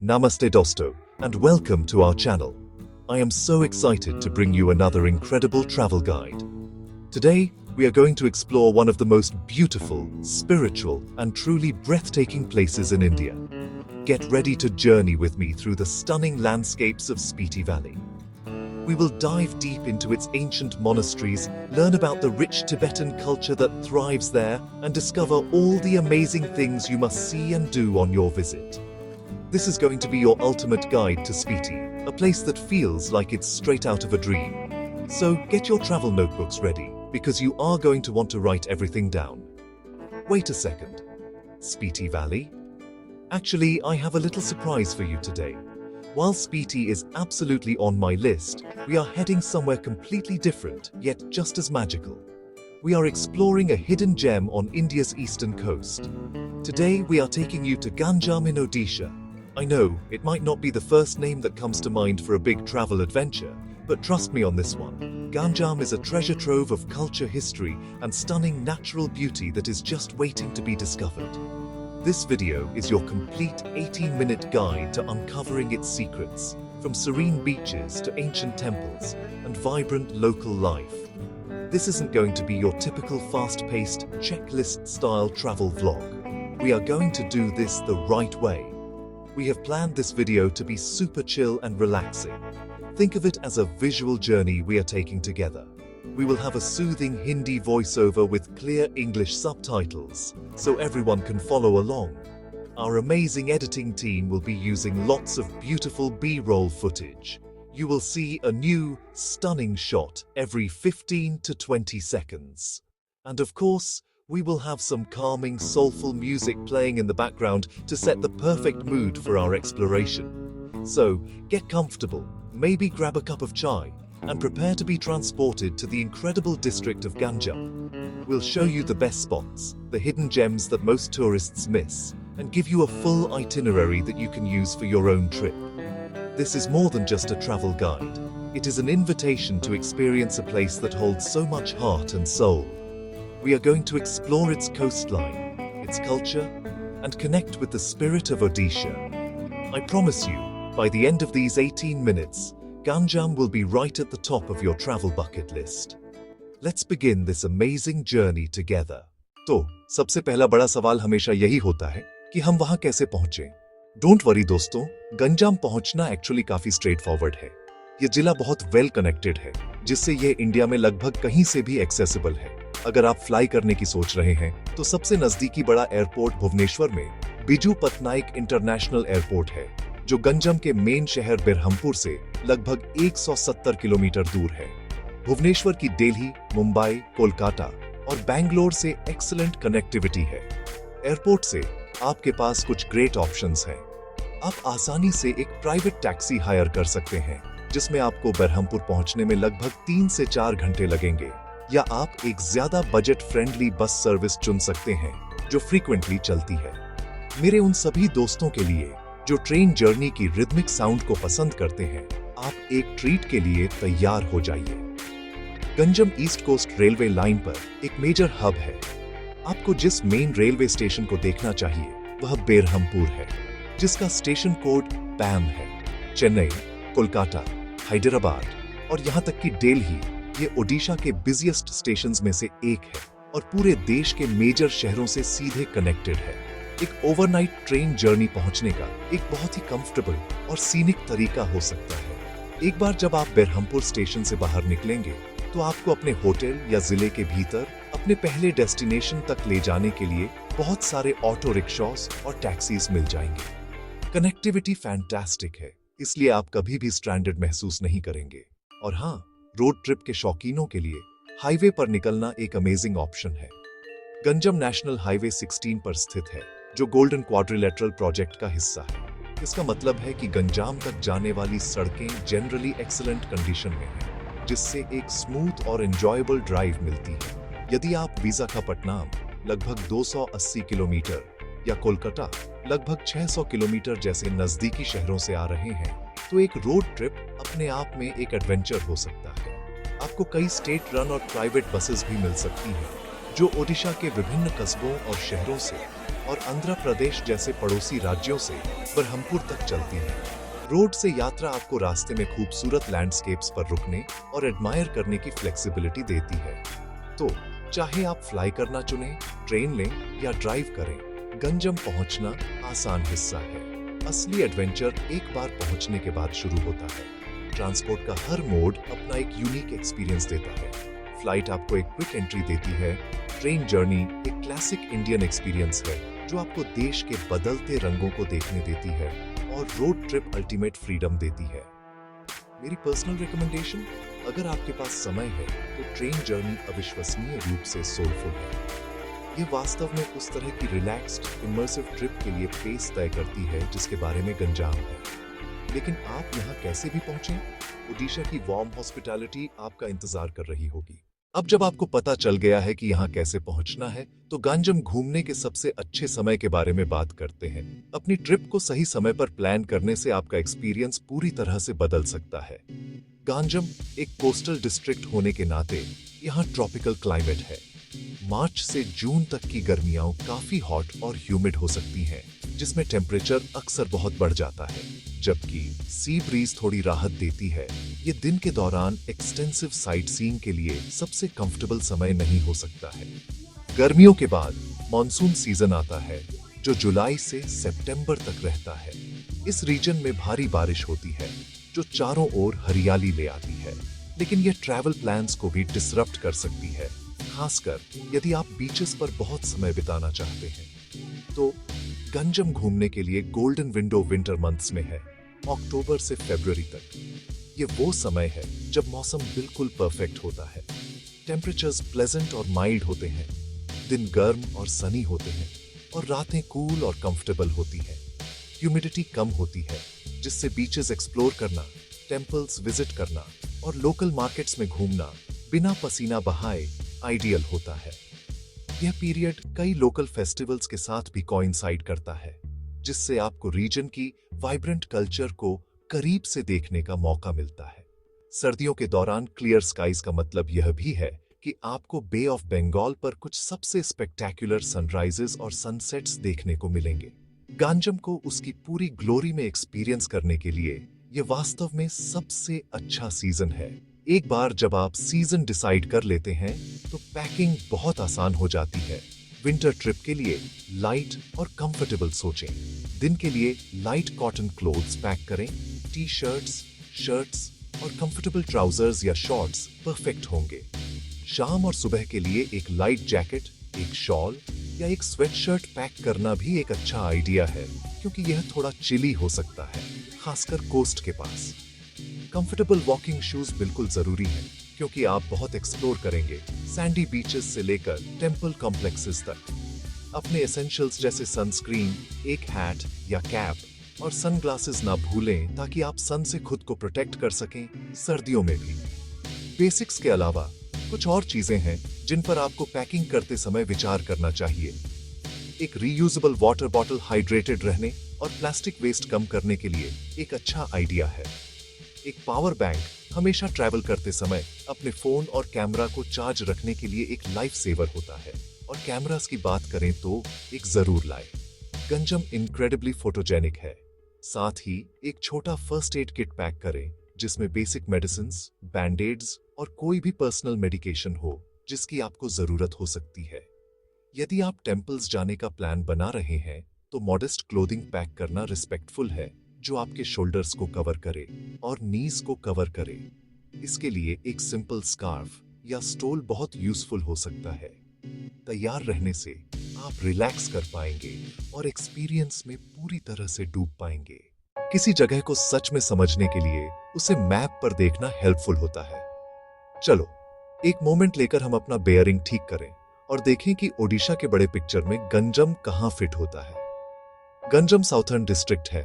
Namaste Dosto, and welcome to our channel. I am so excited to bring you another incredible travel guide. Today, we are going to explore one of the most beautiful, spiritual, and truly breathtaking places in India. Get ready to journey with me through the stunning landscapes of Spiti Valley. We will dive deep into its ancient monasteries, learn about the rich Tibetan culture that thrives there, and discover all the amazing things you must see and do on your visit. This is going to be your ultimate guide to Spiti, a place that feels like it's straight out of a dream. So get your travel notebooks ready, because you are going to want to write everything down. Wait a second. Spiti Valley? Actually, I have a little surprise for you today. While Spiti is absolutely on my list, we are heading somewhere completely different, yet just as magical. We are exploring a hidden gem on India's eastern coast. Today, we are taking you to Ganjam in Odisha. I know, it might not be the first name that comes to mind for a big travel adventure, but trust me on this one. Ganjam is a treasure trove of culture, history, and stunning natural beauty that is just waiting to be discovered. This video is your complete 18-minute guide to uncovering its secrets, from serene beaches to ancient temples and vibrant local life. This isn't going to be your typical fast-paced, checklist-style travel vlog. We are going to do this the right way. We have planned this video to be super chill and relaxing. Think of it as a visual journey we are taking together. We will have a soothing Hindi voiceover with clear English subtitles, so everyone can follow along. Our amazing editing team will be using lots of beautiful B-roll footage. You will see a new, stunning shot every 15 to 20 seconds. And of course, we will have some calming, soulful music playing in the background to set the perfect mood for our exploration. So, get comfortable, maybe grab a cup of chai, and prepare to be transported to the incredible district of Ganjam. We'll show you the best spots, the hidden gems that most tourists miss, and give you a full itinerary that you can use for your own trip. This is more than just a travel guide. It is an invitation to experience a place that holds so much heart and soul. We are going to explore its coastline, its culture, and connect with the spirit of Odisha. I promise you, by the end of these 18 minutes, Ganjam will be right at the top of your travel bucket list. Let's begin this amazing journey together. तो सबसे पहला बड़ा सवाल हमेशा यही होता है कि हम वहां कैसे पहुंचे। डोंट वरी दोस्तों, गंजाम पहुंचना एक्चुअली काफी स्ट्रेट फॉरवर्ड है। ये जिला बहुत वेल कनेक्टेड है, जिससे ये इंडिया में लगभग कहीं से भी एक्सेसिबल है। अगर आप फ्लाई करने की सोच रहे हैं, तो सबसे नजदीकी बड़ा एयरपोर्ट भुवनेश्वर में बिजू पटनायक इंटरनेशनल एयरपोर्ट है, जो गंजम के मेन शहर बिरहमपुर से लगभग 170 किलोमीटर दूर है। भुवनेश्वर की दिल्ली, मुंबई, कोलकाता और बैंगलोर से एक्सीलेंट कनेक्टिविटी है। एयरपोर्ट से आपके पास कुछ ग्रेट ऑप्शंस हैं। आप आसानी से एक प्राइवेट टैक्सी हायर कर सकते हैं, जिसमें आपको बिरहमपुर पहुंचने में लगभग 3 से 4 घंटे लगेंगे, या आप एक ज्यादा बजट फ्रेंडली बस सर्विस चुन सकते हैं, जो फ्रीक्वेंटली चलती है। मेरे उन सभी दोस्तों के लिए जो ट्रेन जर्नी की रिदमिक साउंड को पसंद करते हैं, आप एक ट्रीट के लिए तैयार हो जाइए। Ganjam east coast railway line पर एक मेजर हब है। आपको जिस मेन रेलवे स्टेशन को देखना चाहिए, वह बेरहमपुर है, जिसका स्टेशन कोड पैम है। चेन्नई, कोलकाता, हैदराबाद और यहाँ तक कि दिल्ली, ये ओडिशा के बिजिएस्ट स्टेशंस में से एक है और पूरे देश के मेजर शहरों से सीधे कनेक्टेड है। एक ओवरनाइट ट्रेन जर्नी पहुंचने का एक बहुत ही कंफर्टेबल और सीनिक तरीका हो सकता है। एक बार जब आप बेरहमपुर स्टेशन से बाहर निकलेंगे, तो आपको अपने होटल या जिले के भीतर अपने पहले डेस्टिनेशन तक ले जाने के लिए बहुत सारे ऑटो रिक्शास और टैक्सीज मिल जाएंगे। कनेक्टिविटी फैंटास्टिक है, इसलिए आप कभी भी स्ट्रैंडेड महसूस नहीं करेंगे। और हाँ, रोड ट्रिप के शौकीनों के लिए हाईवे पर निकलना एक अमेजिंग ऑप्शन है। गंजम नेशनल हाईवे 16 पर स्थित है, जो गोल्डन क्वाड्रिलेटरल प्रोजेक्ट का हिस्सा है। इसका मतलब है कि गंजाम तक जाने वाली सड़कें जनरली एक्सीलेंट कंडीशन में हैं, जिससे एक स्मूथ और एंजॉयबल ड्राइव मिलती है। यदि आप विशाखापट्टनम लगभग 280 किलोमीटर या कोलकाता लगभग 600 किलोमीटर जैसे नजदीकी शहरों से आ रहे हैं, तो एक रोड ट्रिप अपने आप में एक एडवेंचर हो सकता है। आपको कई स्टेट रन और प्राइवेट बसेस भी मिल सकती हैं, जो ओडिशा के विभिन्न कस्बों और शहरों से और आंध्र प्रदेश जैसे पड़ोसी राज्यों से बरहमपुर तक चलती है। रोड से यात्रा आपको रास्ते में खूबसूरत लैंडस्केप्स पर रुकने और एडमायर करने की फ्लेक्सिबिलिटी देती है। तो चाहे आप फ्लाई करना चुनें, ट्रेन लें या ड्राइव करें, गंजम पहुंचना आसान हिस्सा है। असली एडवेंचर एक बार पहुंचने के बाद शुरू होता है। ट्रांसपोर्ट का हर मोड अपना एक यूनिक एक्सपीरियंस देता है। फ्लाइट आपको एक क्विक एंट्री देती है। ट्रेन जर्नी एक क्लासिक इंडियन एक्सपीरियंस है जो आपको देश के बदलते रंगों को देखने देती है, और रोड ट्रिप अल्टीमेट फ्रीडम देती है। मेरी पर्सनल रिकमेंडेशन, अगर आपके पास समय है तो ट्रेन जर्नी अविश्वसनीय रूप से सोलफुल है। ये वास्तव में उस तरह की रिलैक्स्ड इमर्सिव ट्रिप के लिए पेस तय करती है जिसके बारे में गंजाम है। लेकिन आप यहाँ कैसे भी पहुंचे, ओडिशा की वार्म हॉस्पिटैलिटी आपका इंतजार कर रही होगी। अब जब आपको पता चल गया है कि यहाँ कैसे पहुंचना है, तो गंजम घूमने के सबसे अच्छे समय के बारे में बात करते हैं। अपनी ट्रिप को सही समय पर प्लान करने से आपका एक्सपीरियंस पूरी तरह से बदल सकता है। गंजम एक कोस्टल डिस्ट्रिक्ट होने के नाते यहाँ ट्रॉपिकल क्लाइमेट है। मार्च से जून तक की गर्मियां काफी हॉट और ह्यूमिड हो सकती हैं, जिसमें टेम्परेचर अक्सर बहुत बढ़ जाता है, जबकि सी ब्रीज थोड़ी राहत देती है। ये दिन के दौरान एक्सटेंसिव साइट सीइंग के लिए सबसे कंफर्टेबल समय नहीं हो सकता है। गर्मियों के बाद मॉनसून सीजन आता है, जो जुलाई से सितंबर तक रहता है। इस रीजन में भारी बारिश होती है, जो चारों ओर हरियाली ले आती है, लेकिन यह ट्रैवल प्लान्स को भी डिसरप्ट कर सकती है, खासकर यदि आप बीचेस पर बहुत समय बिताना चाहते हैं। तो गंजम घूमने के लिए गोल्डन विंडो विंटर मंथ्स में है, अक्टूबर से फरवरी तक। ये वो समय है जब मौसम बिल्कुल परफेक्ट होता है। टेम्परेचर्स प्लेजेंट और माइल्ड होते हैं, दिन गर्म और सनी होते हैं, और रातें कूल और कंफर्टेबल होती हैं। ह्यूमिडिटी कम होती है, जिससे बीचेस एक्सप्लोर करना, टेम्पल्स विजिट करना और लोकल मार्केट्स में घूमना बिना पसीना बहाए आइडियल होता है। यह पीरियड कई लोकल फेस्टिवल्स के साथ भी कोइंसाइड करता है, जिससे आपको रीजन की वाइब्रेंट कल्चर को करीब से देखने का मौका मिलता है। सर्दियों के दौरान क्लियर स्काइज का मतलब यह भी है कि आपको बे ऑफ बंगाल पर कुछ सबसे स्पेक्टेक्युलर सनराइजेस और सनसेट्स देखने को मिलेंगे। गंजम को उसकी पूरी ग्लोरी में एक्सपीरियंस करने के लिए यह वास्तव में सबसे अच्छा सीजन है। एक बार जब आप सीजन डिसाइड कर लेते हैं, तो पैकिंग बहुत आसान हो जाती है। विंटर ट्रिप के लिए लाइट और कंफर्टेबल सोचें। दिन के लिए लाइट कॉटन क्लोथ्स पैक करें। टी शर्ट्स, शर्ट्स और कंफर्टेबल ट्राउजर्स या शॉर्ट्स परफेक्ट होंगे। शाम और सुबह के लिए एक लाइट जैकेट, एक शॉल या एक स्वेटशर्ट पैक करना भी एक अच्छा आइडिया है, क्योंकि यह थोड़ा चिली हो सकता है, खासकर कोस्ट के पास। कंफर्टेबल वॉकिंग शूज बिल्कुल जरूरी है, क्योंकि आप बहुत एक्सप्लोर करेंगे, सैंडी बीचेस से लेकर टेम्पल कॉम्प्लेक्सेस तक। अपने एसेंशियल्स जैसे सनस्क्रीन, एक हैट या कैप और सनग्लासेस ना भूलें, ताकि आप सन से खुद को प्रोटेक्ट कर सकें, सर्दियों में भी। बेसिक्स के अलावा कुछ और चीजें हैं जिन पर आपको पैकिंग करते समय विचार करना चाहिए। एक रीयूजेबल वाटर बॉटल हाइड्रेटेड रहने और प्लास्टिक वेस्ट कम करने के लिए एक अच्छा आइडिया है। एक पावर बैंक हमेशा ट्रैवल करते समय अपने फोन और कैमरा को चार्ज रखने के लिए एक लाइफ सेवर होता है, और कैमरास की बात करें तो एक जरूर लाएं। गंजम इनक्रेडिबली फोटोजेनिक है। साथ ही एक छोटा फर्स्ट एड किट पैक करें, जिसमें बेसिक मेडिसिन्स, बैंडेड्स और कोई भी पर्सनल मेडिकेशन हो जिसकी आपको जरूरत हो सकती है। यदि आप टेम्पल्स जाने का प्लान बना रहे हैं, तो मॉडेस्ट क्लोथिंग पैक करना रिस्पेक्टफुल है, जो आपके शोल्डर्स को कवर करे और नीज को कवर करे। इसके लिए एक सिंपल स्कार्फ या स्टोल बहुत यूजफुल हो सकता है। तैयार रहने से आप रिलैक्स कर पाएंगे और एक्सपीरियंस में पूरी तरह से डूब पाएंगे। किसी जगह को सच में समझने के लिए उसे मैप पर देखना हेल्पफुल होता है। चलो एक मोमेंट लेकर हम अपना बेयरिंग ठीक करें और देखें कि ओडिशा के बड़े पिक्चर में गंजम कहां फिट होता है। गंजम साउथर्न डिस्ट्रिक्ट है,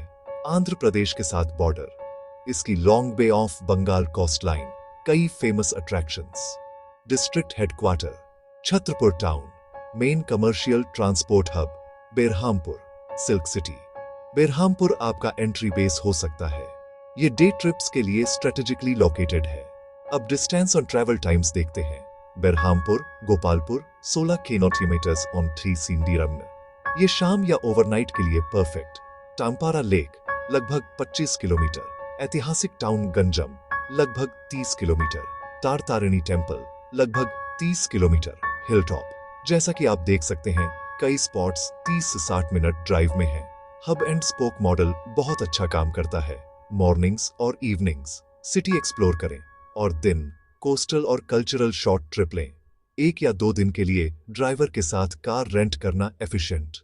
आंध्र प्रदेश के साथ बॉर्डर। इसकी long bay of Bengal coast line, कई famous attractions. District headquarter Chhatrapur town, main commercial transport hub Berhampur, silk city. Berhampur आपका एंट्री बेस हो सकता है। ये डे ट्रिप्स के लिए स्ट्रेटेजिकली लोकेटेड है। अब डिस्टेंस और ट्रैवल टाइम्स देखते हैं। बेरहामपुर गोपालपुर 16 किलोमीटर ऑन 3 सिंडीरम, ये शाम या ओवरनाइट के लिए परफेक्ट। टाम्पारा लेक लगभग 25 किलोमीटर, ऐतिहासिक टाउन गंजम लगभग 30 किलोमीटर, तारतारिणी टेम्पल लगभग 30 किलोमीटर, हिलटॉप। जैसा कि आप देख सकते हैं, कई स्पॉट्स 30 से 60 मिनट ड्राइव में हैं। हब एंड स्पोक मॉडल बहुत अच्छा काम करता है। मॉर्निंग्स और इवनिंग्स सिटी एक्सप्लोर करें और दिन कोस्टल और कल्चरल शॉर्ट ट्रिप लें। 1 या 2 दिन के लिए ड्राइवर के साथ कार रेंट करना efficient.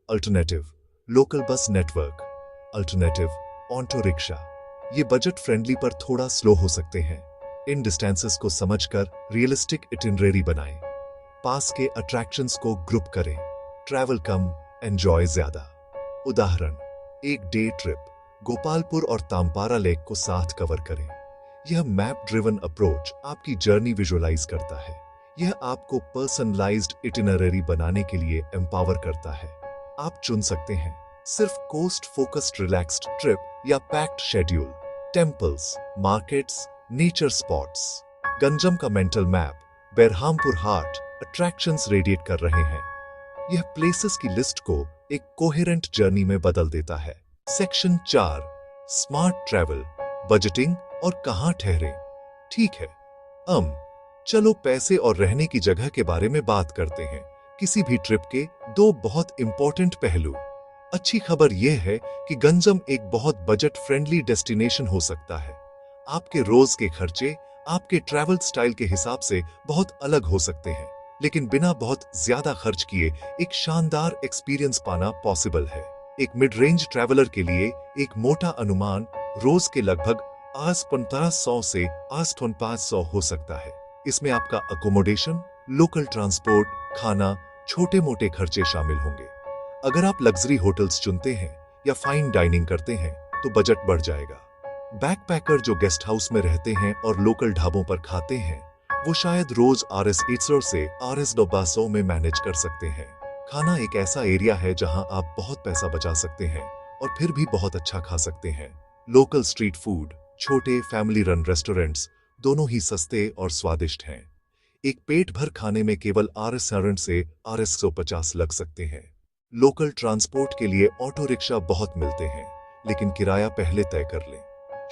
Alternative local bus network, alternative auto rickshaw. ये बजट फ्रेंडली पर थोड़ा स्लो हो सकते हैं। इन डिस्टेंसेस को समझकर रियलिस्टिक इटिनरेरी बनाएं। पास के अट्रैक्शंस को ग्रुप करें। ट्रैवल कम, एंजॉय ज्यादा। उदाहरण, एक डे ट्रिप गोपालपुर और ताम्पारा लेक को साथ कवर करें। यह मैप ड्रिवन अप्रोच आपकी जर्नी विजुअलाइज करता है। यह आपको पर्सनलाइज्ड इटिनररी बनाने के लिए एम्पावर करता है। आप चुन सकते हैं सिर्फ कोस्ट फोकस्ड रिलैक्स्ड ट्रिप या packed schedule. Temples, markets, nature spots. Ganjam का मेंटल मैप बेरहामपुर हाट अट्रैक्शंस रेडिएट कर रहे हैं। यह प्लेसेस की लिस्ट को एक कोहेरेंट जर्नी में बदल देता है। सेक्शन 4, स्मार्ट ट्रैवल, बजटिंग और कहां ठहरें। ठीक है, चलो पैसे और रहने की जगह के बारे में बात करते हैं। किसी भी ट्रिप के 2 बहुत इंपॉर्टेंट पहलू। अच्छी खबर यह है कि गंजम एक बहुत बजट फ्रेंडली डेस्टिनेशन हो सकता है। आपके रोज के खर्चे आपके ट्रैवल स्टाइल के हिसाब से बहुत अलग हो सकते हैं, लेकिन बिना बहुत ज्यादा खर्च किए एक शानदार एक्सपीरियंस पाना पॉसिबल है। एक मिड रेंज ट्रैवलर के लिए एक मोटा अनुमान रोज के लगभग 1500 से 2500 हो सकता है। इसमें आपका अकोमोडेशन, लोकल ट्रांसपोर्ट, खाना, छोटे मोटे खर्चे शामिल होंगे। अगर आप लग्जरी होटल्स चुनते हैं या फाइन डाइनिंग करते हैं तो बजट बढ़ जाएगा। बैकपैकर जो गेस्ट हाउस में रहते हैं और लोकल ढाबों पर खाते हैं, वो शायद रोज Rs800 से Rs900 में मैनेज कर सकते हैं। खाना एक ऐसा एरिया है जहां आप बहुत पैसा बचा सकते हैं और फिर भी बहुत अच्छा खा सकते हैं। लोकल स्ट्रीट फूड, छोटे फैमिली रन रेस्टोरेंट्स दोनों ही सस्ते और स्वादिष्ट हैं। एक पेट भर खाने में केवल Rs7 से Rs150 लग सकते हैं। लोकल ट्रांसपोर्ट के लिए ऑटो रिक्शा बहुत मिलते हैं, लेकिन किराया पहले तय कर लें।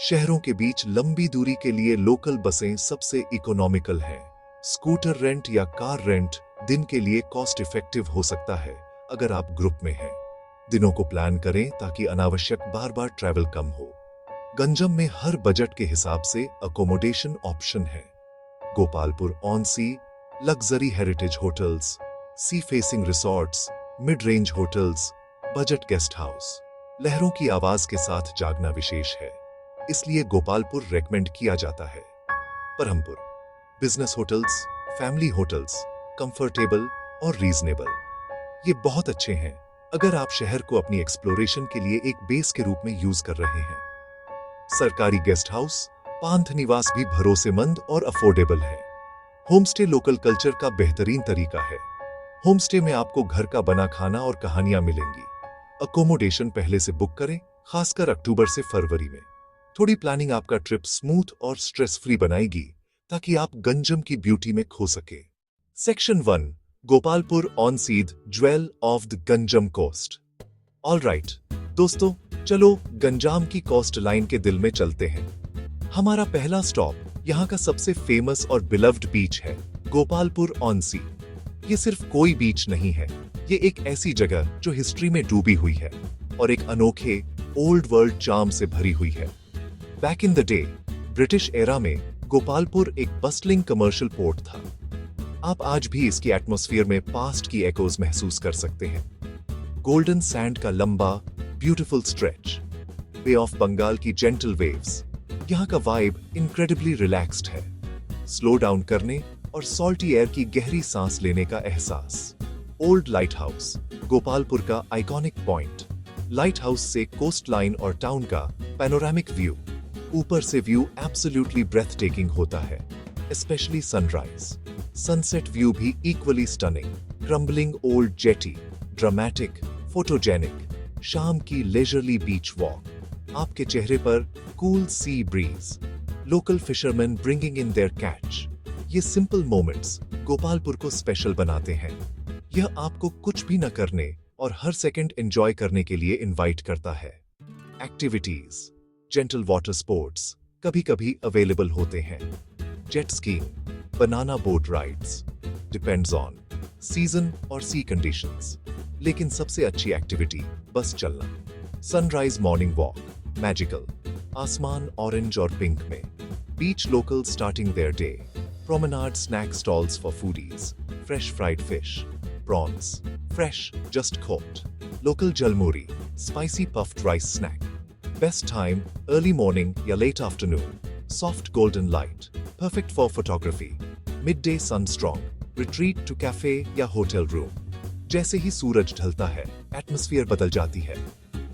शहरों के बीच लंबी दूरी के लिए लोकल बसें सबसे इकोनॉमिकल हैं। स्कूटर रेंट या कार रेंट दिन के लिए कॉस्ट इफेक्टिव हो सकता है अगर आप ग्रुप में हैं। दिनों को प्लान करें ताकि अनावश्यक बार बार ट्रैवल कम हो। गंजम में हर बजट के हिसाब से अकोमोडेशन ऑप्शन है। Gopalpur on sea, luxury heritage hotels, sea facing resorts, mid range hotels, budget guest house. लहरों की आवाज के साथ जागना विशेष है, इसलिए गोपालपुर रेकमेंड किया जाता है। Parampur, business hotels, family hotels, comfortable और रीजनेबल। ये बहुत अच्छे हैं अगर आप शहर को अपनी एक्सप्लोरेशन के लिए एक बेस के रूप में यूज कर रहे हैं। सरकारी गेस्ट हाउस, पांथ निवास भी भरोसेमंद और अफोर्डेबल है। होमस्टे लोकल कल्चर का बेहतरीन तरीका है। होमस्टे में आपको घर का बना खाना और कहानियां मिलेंगी। अकोमोडेशन पहले से बुक करें, खासकर अक्टूबर से फरवरी में। थोड़ी प्लानिंग आपका ट्रिप स्मूथ और स्ट्रेस फ्री बनाएगी ताकि आप गंजम की ब्यूटी में खो सके। Section 1, Gopalpur on sea, jewel of the Ganjam coast. All right दोस्तों, चलो गंजाम की कोस्ट लाइन के दिल में चलते हैं। हमारा पहला स्टॉप यहाँ का सबसे फेमस और बिलव्ड बीच है, गोपालपुर ऑन सी। ये सिर्फ कोई बीच नहीं है, ये एक ऐसी जगह जो हिस्ट्री में डूबी हुई है और एक अनोखे ओल्ड वर्ल्ड चार्म से भरी हुई है। Back in the day, British era में गोपालपुर एक बस्टलिंग कमर्शियल पोर्ट था। आप आज भी इसकी एटमॉस्फेयर में पास्ट की एकोज महसूस कर सकते हैं। गोल्डन सैंड का लंबा beautiful stretch, bay of Bengal की जेंटल वेव्स, यहाँ का वाइब इनक्रेडिबली रिलैक्स्ड है। स्लो डाउन करने और सॉल्टी एयर की गहरी सांस लेने का एहसास। ओल्ड लाइट हाउस, गोपालपुर का आइकॉनिक पॉइंट। लाइट हाउस से कोस्ट लाइन और टाउन का पैनोरामिक व्यू। ऊपर से व्यू एब्सोल्युटली ब्रेथ टेकिंग होता है, स्पेशली सनराइज। सनसेट व्यू भी equally stunning. Crumbling old jetty, dramatic, photogenic. शाम की लेजरली बीच वॉक, आपके चेहरे पर cool sea breeze. Local fisherman bringing in their catch. ये सिंपल मोमेंट्स गोपालपुर को स्पेशल बनाते हैं। यह आपको कुछ भी न करने, और हर सेकंड एंजॉय करने के लिए इनवाइट करता है। एक्टिविटीज, जेंटल वाटर स्पोर्ट्स कभी कभी अवेलेबल होते हैं। Jet skiing, banana boat rides, depends on season और सी कंडीशंस, लेकिन सबसे अच्छी एक्टिविटी बस चलना। सनराइज मॉर्निंग वॉक, मैजिकल, आसमान ऑरेंज और पिंक में। Beach local starting their day, promenade snack stalls for foodies, fresh fried fish, prawns, fresh, just caught. Local jalmuri, spicy puffed rice snack. Best time, early morning या late afternoon. Soft golden light, perfect for photography. Midday sun strong, retreat to cafe या hotel room. जैसे ही सूरज ढलता है, atmosphere बदल जाती है.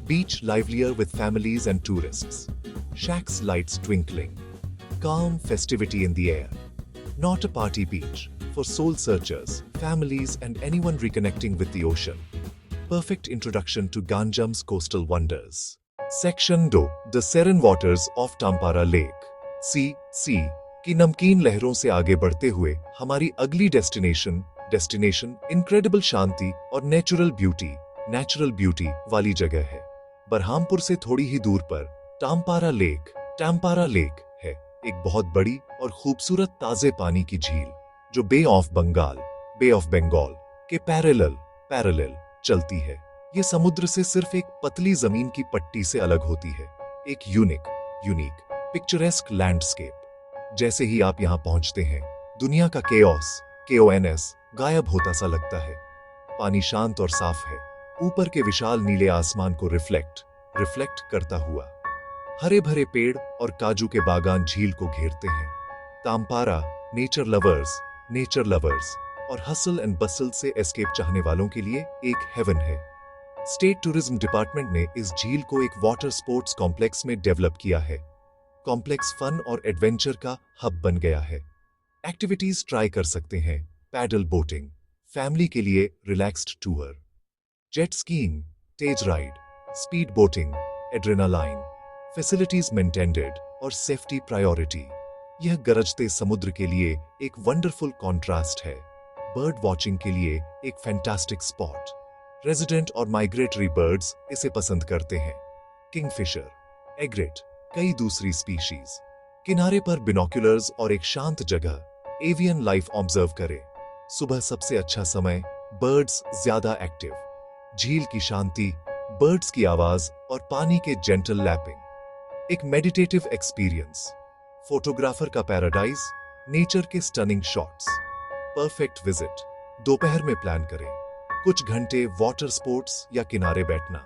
Beach livelier with families and tourists. Shacks lights twinkling. Calm festivity in the air. Not a party beach. For soul searchers, families and anyone reconnecting with the ocean. Perfect introduction to Ganjam's coastal wonders. Section 2. The serene waters of Tampara Lake. Sea की नमकीन लहरों से आगे बढ़ते हुए हमारी अगली destination incredible शांति और नेचुरल ब्यूटी वाली जगह है। बरहामपुर से थोड़ी ही दूर पर टैम्पारा लेक है, एक बहुत बड़ी और खूबसूरत ताजे पानी की झील जो बे ऑफ बंगाल के पैरेलल चलती है। ये समुद्र से सिर्फ एक पतली जमीन की पट्टी से अलग होती है। एक यूनिक पिक्चरेस्क लैंडस्केप। जैसे ही आप यहाँ पहुंचते हैं, दुनिया का केओएनएस गायब होता सा लगता है। पानी शांत और साफ है, ऊपर के विशाल नीले आसमान को रिफ्लेक्ट करता हुआ। हरे भरे पेड़ और काजू के बागान झील को घेरते हैं। ताम्पारा नेचर लवर्स और हसल एंड बसल से एस्केप चाहने वालों के लिए एक हेवन है। स्टेट टूरिज्म डिपार्टमेंट ने इस झील को एक वाटर स्पोर्ट्स कॉम्प्लेक्स में डेवलप किया है। कॉम्प्लेक्स फन और एडवेंचर का हब बन गया है। एक्टिविटीज ट्राई कर सकते हैं। पैडल बोटिंग, फैमिली के लिए relaxed tour, jet skiing, stage ride, speed boating, adrenaline, facilities maintained और सेफ्टी प्रायोरिटी। यह गरजते समुद्र के लिए एक वंडरफुल कॉन्ट्रास्ट है। बर्ड वॉचिंग के लिए एक फैंटास्टिक स्पॉट। रेजिडेंट और माइग्रेटरी बर्ड्स इसे पसंद करते हैं। किंगफिशर, एग्रेट, कई दूसरी स्पीशीज। किनारे पर बिनोक्यूलर्स और एक शांत जगह, एवियन लाइफ ऑब्जर्व करें। सुबह सबसे अच्छा समय, बर्ड्स ज्यादा एक्टिव। झील की शांति, बर्ड्स की आवाज और पानी के जेंटल लैपिंग। एक मेडिटेटिव एक्सपीरियंस। फोटोग्राफर का पैराडाइज, नेचर के स्टनिंग शॉट्स। परफेक्ट विजिट, दोपहर में प्लान करें। कुछ घंटे वाटर स्पोर्ट्स या किनारे बैठना।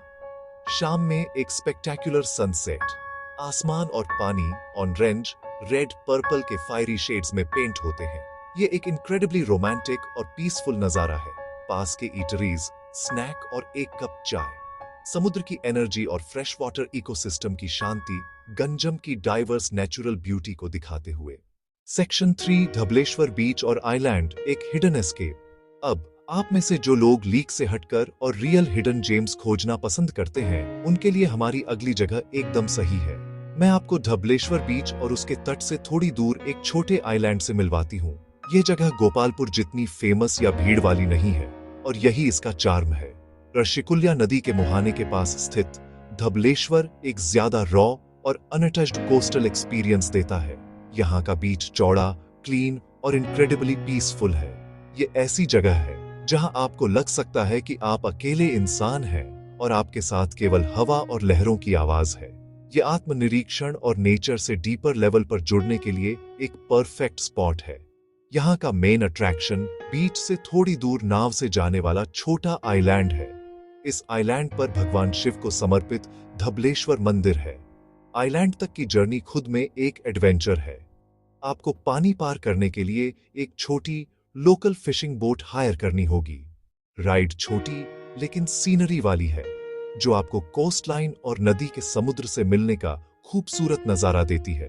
शाम में एक स्पेक्टेक्युलर सनसेट, आसमान और पानी ऑरेंज, रेड, पर्पल के फायरी शेड्स में पेंट होते हैं। ये एक इनक्रेडिबली रोमांटिक और पीसफुल नजारा है। पास के ईटरीज, स्नैक और एक कप चाय। समुद्र की एनर्जी और फ्रेश वाटर इकोसिस्टम की शांति, गंजम की डाइवर्स नेचुरल ब्यूटी को दिखाते हुए। सेक्शन 3 धबलेश्वर बीच और आइलैंड, एक हिडन एस्केप। अब आप में से जो लोग लीक से हटकर और रियल हिडन जेम्स खोजना पसंद करते हैं, उनके लिए हमारी अगली जगह एकदम सही है। मैं आपको धबलेश्वर बीच और उसके तट से थोड़ी दूर एक छोटे आइलैंड से मिलवाती हूँ। यह जगह गोपालपुर जितनी फेमस या भीड़ वाली नहीं है और यही इसका चार्म है। ऋषिकुल्या नदी के मुहाने के पास स्थित धबलेश्वर एक ज्यादा रॉ और अनटच्ड कोस्टल एक्सपीरियंस देता है। यहाँ का बीच चौड़ा, क्लीन और इनक्रेडिबली पीसफुल है। ये ऐसी जगह है जहाँ आपको लग सकता है कि आप अकेले इंसान हैं और आपके साथ केवल हवा और लहरों की आवाज है। ये आत्मनिरीक्षण और नेचर से डीपर लेवल पर जुड़ने के लिए एक परफेक्ट स्पॉट है। यहाँ का मेन अट्रैक्शन बीच से थोड़ी दूर नाव से जाने वाला छोटा आइलैंड है। इस आइलैंड पर भगवान शिव को समर्पित धबलेश्वर मंदिर है। आइलैंड तक की जर्नी खुद में एक एडवेंचर है। आपको पानी पार करने के लिए एक छोटी लोकल फिशिंग बोट हायर करनी होगी। राइड छोटी लेकिन सीनरी वाली है, जो आपको कोस्ट लाइन और नदी के समुद्र से मिलने का खूबसूरत नजारा देती है।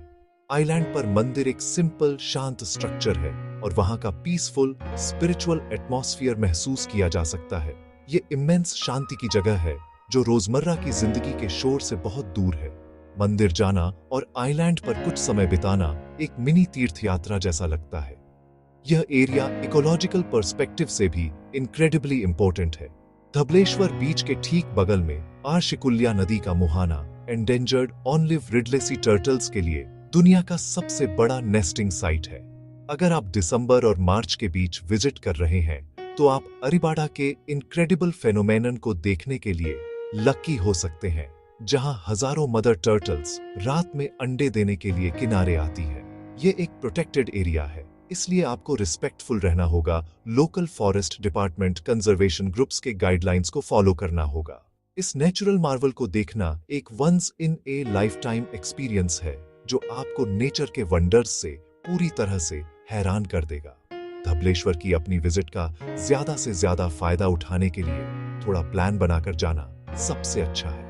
आइलैंड पर मंदिर एक सिंपल शांत स्ट्रक्चर है और वहां का पीसफुल स्पिरिचुअल एटमॉस्फेयर महसूस किया जा सकता है। ये इमेंस शांति की जगह है जो रोजमर्रा की जिंदगी के शोर से बहुत दूर है। मंदिर जाना और आइलैंड पर कुछ समय बिताना एक मिनी तीर्थ यात्रा जैसा लगता है। यह एरिया इकोलॉजिकल पर्सपेक्टिव से भी इनक्रेडिबली इंपॉर्टेंट है। धबलेश्वर बीच के ठीक बगल में आरशिकुल्या नदी का मुहाना एंडेंजर्ड ऑनलिव रिडले सी टर्टल्स के लिए दुनिया का सबसे बड़ा नेस्टिंग साइट है। अगर आप दिसंबर और मार्च के बीच विजिट कर रहे हैं तो आप अरिबाडा के इनक्रेडिबल फेनोमेनन को देखने के लिए लकी हो सकते हैं, जहां हजारों मदर टर्टल्स रात में अंडे देने के लिए किनारे आती है। ये एक प्रोटेक्टेड एरिया है, इसलिए आपको रिस्पेक्टफुल रहना होगा, local forest department conservation groups के गाइडलाइंस को फॉलो करना होगा। इस नेचुरल मार्वल को देखना एक once in a lifetime experience है, जो आपको नेचर के वंडर्स से पूरी तरह से हैरान कर देगा। धबलेश्वर की अपनी विजिट का ज्यादा से ज्यादा फायदा उठाने के लिए थोड़ा प्लान बनाकर जाना सबसे अच्छा है।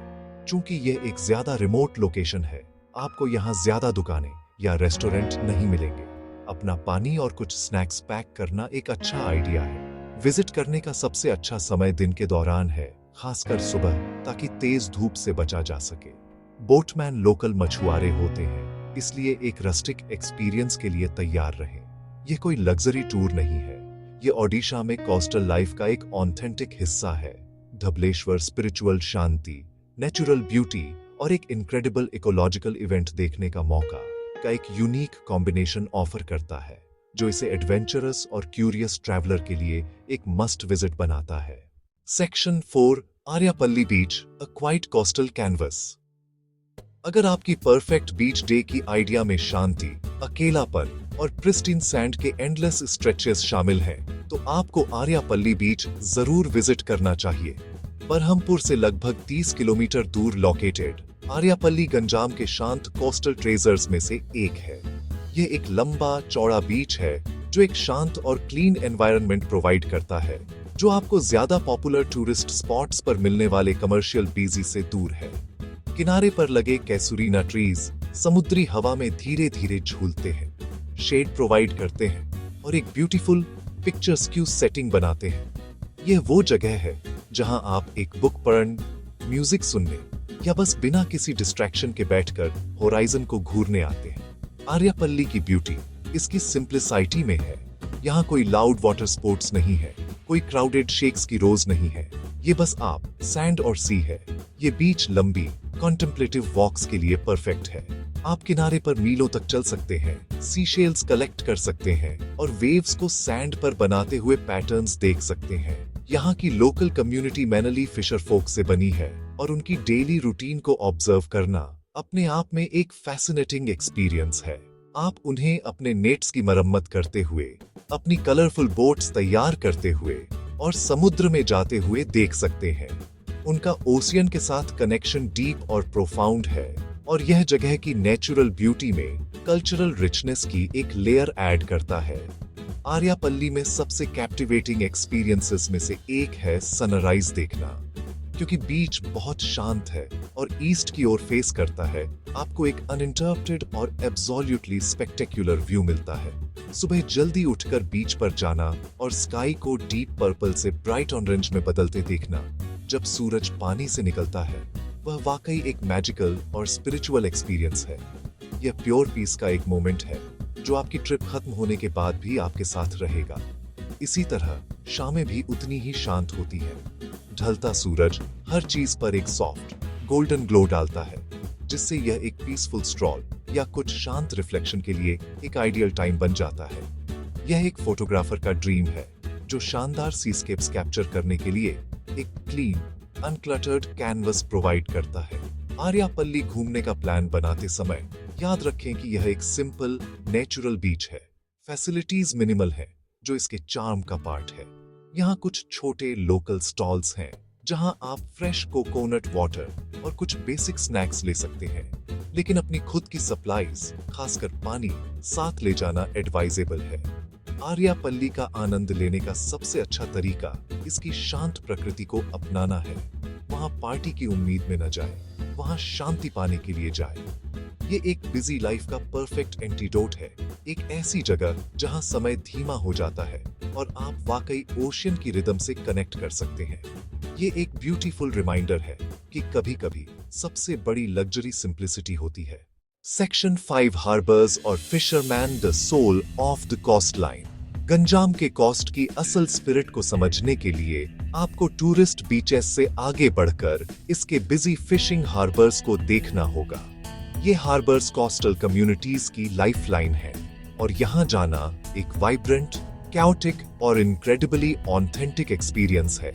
चूंकि यह एक ज्यादा रिमोट लोकेशन है, आपको यहाँ ज्यादा दुकानें या रेस्टोरेंट नहीं मिलेंगे। अपना पानी और कुछ स्नैक्स पैक करना एक अच्छा आइडिया है। विजिट करने का सबसे अच्छा समय दिन के दौरान है, खासकर सुबह, ताकि तेज धूप से बचा जा सके। बोटमैन लोकल मछुआरे होते हैं, इसलिए एक रस्टिक एक्सपीरियंस के लिए तैयार रहें। यह कोई लग्जरी टूर नहीं है, यह ओडिशा में कोस्टल लाइफ का एक ऑथेंटिक हिस्सा है। धबलेश्वर स्पिरिचुअल शांति, नेचुरल ब्यूटी और एक इनक्रेडिबल इकोलॉजिकल इवेंट देखने का मौका का एक यूनिक कॉम्बिनेशन ऑफर करता है, जो इसे एडवेंचरस और क्यूरियस ट्रैवलर के लिए एक मस्ट विजिट बनाता है। सेक्शन 4, आर्यापल्ली बीच, अ क्वाइट कोस्टल कैनवस। अगर आपकी परफेक्ट बीच डे की आइडिया में शांति, अकेलापन और प्रिस्टीन सैंड के एंडलेस स्ट्रेचेस शामिल हैं, तो आपको आर्यापल्ली बीच जरूर विजिट करना चाहिए। बरहमपुर से लगभग 30 किलोमीटर दूर लोकेटेड आर्यापल्ली गंजाम के शांत कोस्टल ट्रेजर्स में से एक है। यह एक लंबा चौड़ा बीच है जो एक शांत और क्लीन एनवायरनमेंट प्रोवाइड करता है, जो आपको ज्यादा पॉपुलर टूरिस्ट स्पॉट्स पर मिलने वाले कमर्शियल बीजी से दूर है। किनारे पर लगे कैसुरीना ट्रीज समुद्री हवा में धीरे धीरे झूलते हैं, शेड प्रोवाइड करते हैं और एक ब्यूटीफुल पिक्चर्स्क्यू सेटिंग बनाते हैं। यह वो जगह है जहां आप एक बुक पढ़ने, म्यूजिक सुनने या बस बिना किसी डिस्ट्रैक्शन के बैठकर होराइजन को घूरने आते हैं। आर्यापल्ली की ब्यूटी इसकी सिंप्लिसिटी में है। यहाँ कोई लाउड वाटर स्पोर्ट्स नहीं है, कोई क्राउडेड शेक्स की रोज नहीं है, ये बस आप, सैंड और सी है। ये बीच लंबी कॉन्टेम्पलेटिव वॉक्स के लिए परफेक्ट है। आप किनारे पर मीलों तक चल सकते हैं, सीशेल्स कलेक्ट कर सकते हैं और वेव्स को सैंड पर बनाते हुए पैटर्न्स देख सकते हैं। यहाँ की लोकल कम्युनिटी मैनली फिशर फोक से बनी है और उनकी डेली रूटीन को ऑब्जर्व करना अपने आप में एक फैसिनेटिंग एक्सपीरियंस है। आप उन्हें अपने नेट्स की मरम्मत करते हुए, अपनी कलरफुल बोट्स तैयार करते हुए और समुद्र में जाते हुए देख सकते हैं। उनका ओशियन के साथ कनेक्शन डीप और प्रोफाउंड है और यह जगह की नेचुरल ब्यूटी में कल्चरल रिचनेस की एक लेयर ऐड करता है। आर्यापल्ली में सबसे कैप्टिवेटिंग एक्सपीरियंसेस में से एक है सनराइज देखना। क्योंकि बीच बहुत शांत है और ईस्ट की ओर फेस करता है, आपको एक अनइंटरप्टेड और एब्सोल्युटली स्पेक्टेक्युलर व्यू मिलता है। सुबह जल्दी उठकर बीच पर जाना और स्काई को डीप पर्पल से ब्राइट ऑरेंज में बदलते देखना जब सूरज पानी से निकलता है, वह वाकई एक मैजिकल और स्पिरिचुअल एक्सपीरियंस है। यह प्योर पीस का एक मोमेंट है जो आपकी ट्रिप खत्म होने के बाद भी आपके साथ रहेगा। इसी तरह शामें भी उतनी ही शांत होती है। ढलता सूरज हर चीज पर एक सॉफ्ट गोल्डन ग्लो डालता है, जिससे यह एक पीसफुल स्ट्रॉल या कुछ शांत रिफ्लेक्शन के लिए एक आइडियल टाइम बन जाता है। यह एक फोटोग्राफर का ड्रीम है जो शानदार सीस्केप्स कैप्चर करने के लिए एक क्लीन, अनक्लटर्ड कैनवस प्रोवाइड करता है। आर्यापल्ली घूमने का प्लान बनाते समय याद रखें कि यह एक सिंपल, नेचुरल बीच है। फैसिलिटीज मिनिमल है, जो इसके चार्म का पार्ट है। यहाँ कुछ छोटे लोकल स्टॉल्स हैं जहां आप फ्रेश कोकोनट वाटर और कुछ बेसिक स्नैक्स ले सकते हैं, लेकिन अपनी खुद की सप्लाईज, खासकर पानी, साथ ले जाना एडवाइजेबल है। आर्यापल्ली का आनंद लेने का सबसे अच्छा तरीका इसकी शांत प्रकृति को अपनाना है। वहां पार्टी की उम्मीद में न जाए, वहां शांति पाने के लिए जाए। ये एक बिजी लाइफ का परफेक्ट एंटीडोट है, एक ऐसी जगह जहां समय धीमा हो जाता है और आप वाकई ओशियन की रिदम से कनेक्ट कर सकते हैं। ये एक ब्यूटीफुल रिमाइंडर है कि कभी-कभी सबसे बड़ी लग्जरी सिंप्लिसिटी होती है। सेक्शन 5 हार्बर्स और fisherman the soul of the coastline. Ganjam के कोस्ट की असल स्पिरिट को समझने के लिए आपको टूरिस्ट बीचेस से आगे बढ़कर इसके बिजी फिशिंग हार्बर्स को देखना होगा। ये हार्बर्स कोस्टल कम्युनिटीज की लाइफलाइन है और यहाँ जाना एक वाइब्रेंट, कैओटिक और इनक्रेडिबली ऑथेंटिक एक्सपीरियंस है।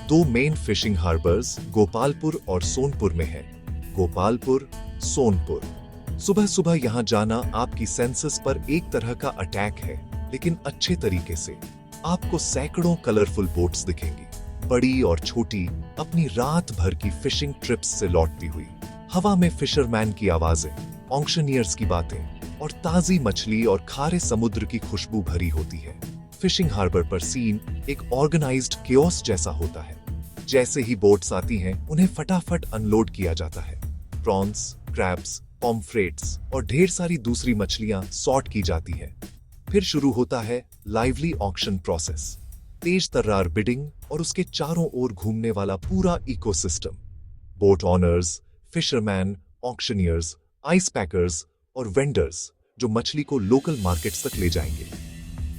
दो मेन फिशिंग हार्बर्स गोपालपुर और सोनपुर में हैं। गोपालपुर, सोनपुर। सुबह सुबह यहाँ जाना आपकी सेंसेस पर एक तरह का अटैक है, लेकिन अच्छे तरीके से। आपको सैकड़ों कलरफुल बोट्स दिखेंगी, बड़ी और छोटी, अपनी रात भर की फिशिंग ट्रिप्स से लौटती हुई। हवा में फिशरमैन की आवाजें, ऑक्शनियर्स की बातें और ताजी मछली और खारे समुद्र की खुशबू भरी होती है। फिशिंग हार्बर पर सीन एक ऑर्गेनाइज्ड कियोस्क जैसा होता है। जैसे ही बोट्स आती हैं, उन्हें फटाफट अनलोड किया जाता है। प्रॉन्स, क्रैब्स, पॉम्फ्रेट्स और ढेर सारी दूसरी मछलियां सॉर्ट की जाती है। फिर शुरू होता है लाइवली ऑक्शन प्रोसेस। तेज तर्रार बिडिंग और उसके चारों ओर घूमने वाला पूरा ecosystem. Boat owners, fisherman, auctioneers, ice packers और वेंडर्स जो मछली को लोकल मार्केट्स तक ले जाएंगे।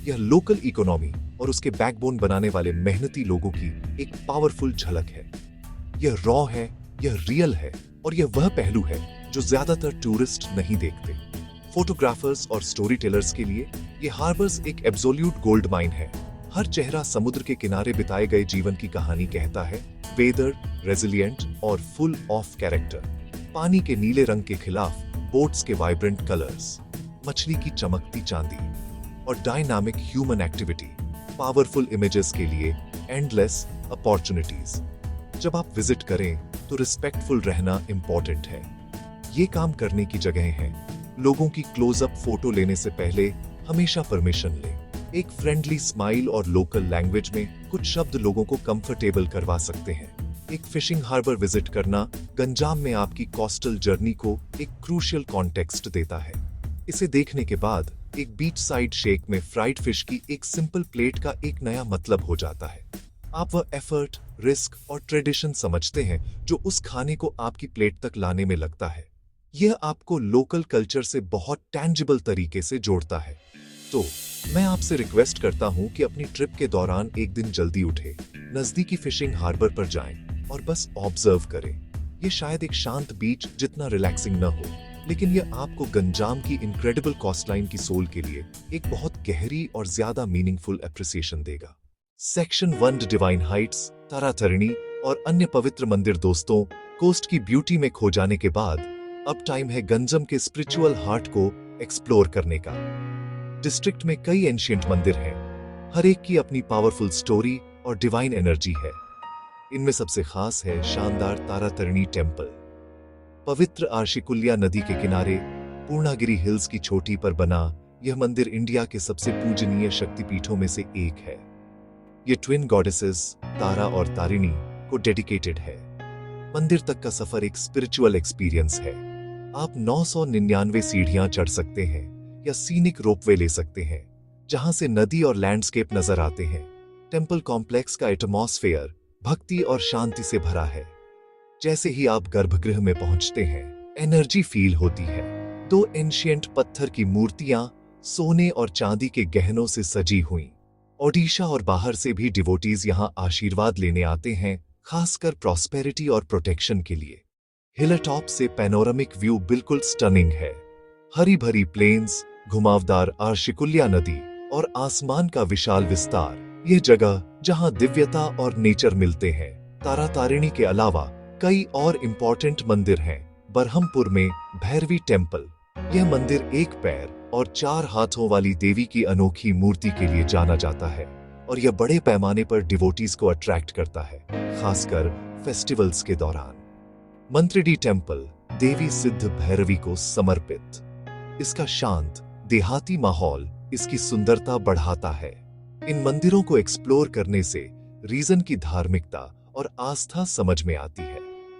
यह लोकल इकोनॉमी और उसके बैकबोन बनाने वाले मेहनती लोगों की एक पावरफुल झलक है। यह रॉ है, यह रियल है और यह वह पहलू है जो ज्यादातर टूरिस्ट नहीं देखते। फोटोग्राफर्स और स्टोरी टेलर्स के लिए ये हार्बर्स एक एब्सोल्यूट गोल्ड माइन है। हर चेहरा समुद्र के किनारे बिताए गए जीवन की कहानी कहता है, वेदर, रेजिलिएंट और फुल ऑफ कैरेक्टर। पानी के नीले रंग के खिलाफ बोट्स के वाइब्रेंट कलर्स, मछली की चमकती चांदी और dynamic human activity. Powerful images के लिए एंडलेस अपॉर्चुनिटीज। जब आप विजिट करें तो रिस्पेक्टफुल रहना इंपॉर्टेंट है। ये काम करने की जगह है। लोगों की क्लोजअप फोटो लेने से पहले हमेशा परमिशन लें। एक फ्रेंडली स्माइल और लोकल लैंग्वेज में कुछ शब्द लोगों को कंफर्टेबल करवा सकते हैं। एक फिशिंग हार्बर विजिट करना गंजाम में आपकी कोस्टल जर्नी को एक क्रूशियल कॉन्टेक्स्ट देता है। इसे देखने के बाद एक बीच साइड शेक में फ्राइड फिश की एक सिंपल प्लेट का एक नया मतलब हो जाता है। आप वह एफर्ट, रिस्क और ट्रेडिशन समझते हैं जो उस खाने को आपकी प्लेट तक लाने में लगता है। यह आपको लोकल कल्चर से बहुत टैंजिबल तरीके से जोड़ता है। तो मैं आपसे रिक्वेस्ट करता हूं कि अपनी ट्रिप के दौरान एक दिन जल्दी उठे, नजदीकी फिशिंग हार्बर पर जाएं और बस ऑब्जर्व करें। ये शायद एक शांत बीच जितना रिलैक्सिंग न हो, लेकिन यह आपको गंजाम की इनक्रेडिबल कोस्टलाइन की सोल के लिए एक बहुत गहरी और ज्यादा मीनिंगफुल एप्रिसिएशन देगा। सेक्शन 1 डिवाइन हाइट्स, तारातारिणी और अन्य पवित्र मंदिर। दोस्तों, कोस्ट की ब्यूटी में खो जाने के बाद अब टाइम है गंजम के स्पिरिचुअल हार्ट को एक्सप्लोर करने का। डिस्ट्रिक्ट में कई एंशिएंट मंदिर हैं, हर एक की अपनी पावरफुल स्टोरी और डिवाइन एनर्जी है। इनमें सबसे खास है शानदार तारातारिणी टेम्पल। पवित्र आशिकुल्या नदी के किनारे पूर्णागिरी हिल्स की चोटी पर बना यह मंदिर इंडिया के सबसे पूजनीय शक्तिपीठों में से एक है। ये ट्विन गॉडेसेस तारा और तारिणी को डेडिकेटेड है। मंदिर तक का सफर एक स्पिरिचुअल एक्सपीरियंस है। आप 999 सीढ़ियां चढ़ सकते हैं या सीनिक रोपवे ले सकते हैं, जहां से नदी और लैंडस्केप नजर आते हैं। टेम्पल कॉम्प्लेक्स का एटमॉस्फेयर भक्ति और शांति से भरा है। जैसे ही आप गर्भगृह में पहुंचते हैं, एनर्जी फील होती है। 2 एंशिएंट पत्थर की मूर्तियां सोने और चांदी के गहनों से सजी हुई। ओडिशा और बाहर से भी डिवोटीज यहां आशीर्वाद लेने आते हैं, खासकर प्रॉस्पेरिटी और प्रोटेक्शन के लिए। हिलटॉप से पैनोरामिक व्यू बिल्कुल स्टनिंग है। हरी भरी प्लेन्स, घुमावदार आशिकुल्या नदी और आसमान का विशाल विस्तार। यह जगह जहां दिव्यता और नेचर मिलते हैं। तारातारिणी के अलावा कई और इम्पोर्टेंट मंदिर हैं। बरहमपुर में भैरवी टेम्पल। यह मंदिर एक पैर और 4 हाथों वाली देवी की अनोखी मूर्ति के लिए जाना जाता है और यह बड़े पैमाने पर डिवोटीज को अट्रैक्ट करता है, खासकर फेस्टिवल्स के दौरान। मंत्रिडी टेम्पल देवी सिद्ध भैरवी को समर्पित। इसका शांत देहाती माहौल इसकी सुंदरता बढ़ाता है। इन मंदिरों को एक्सप्लोर करने से रीजन की धार्मिकता और आस्था समझ में आती है।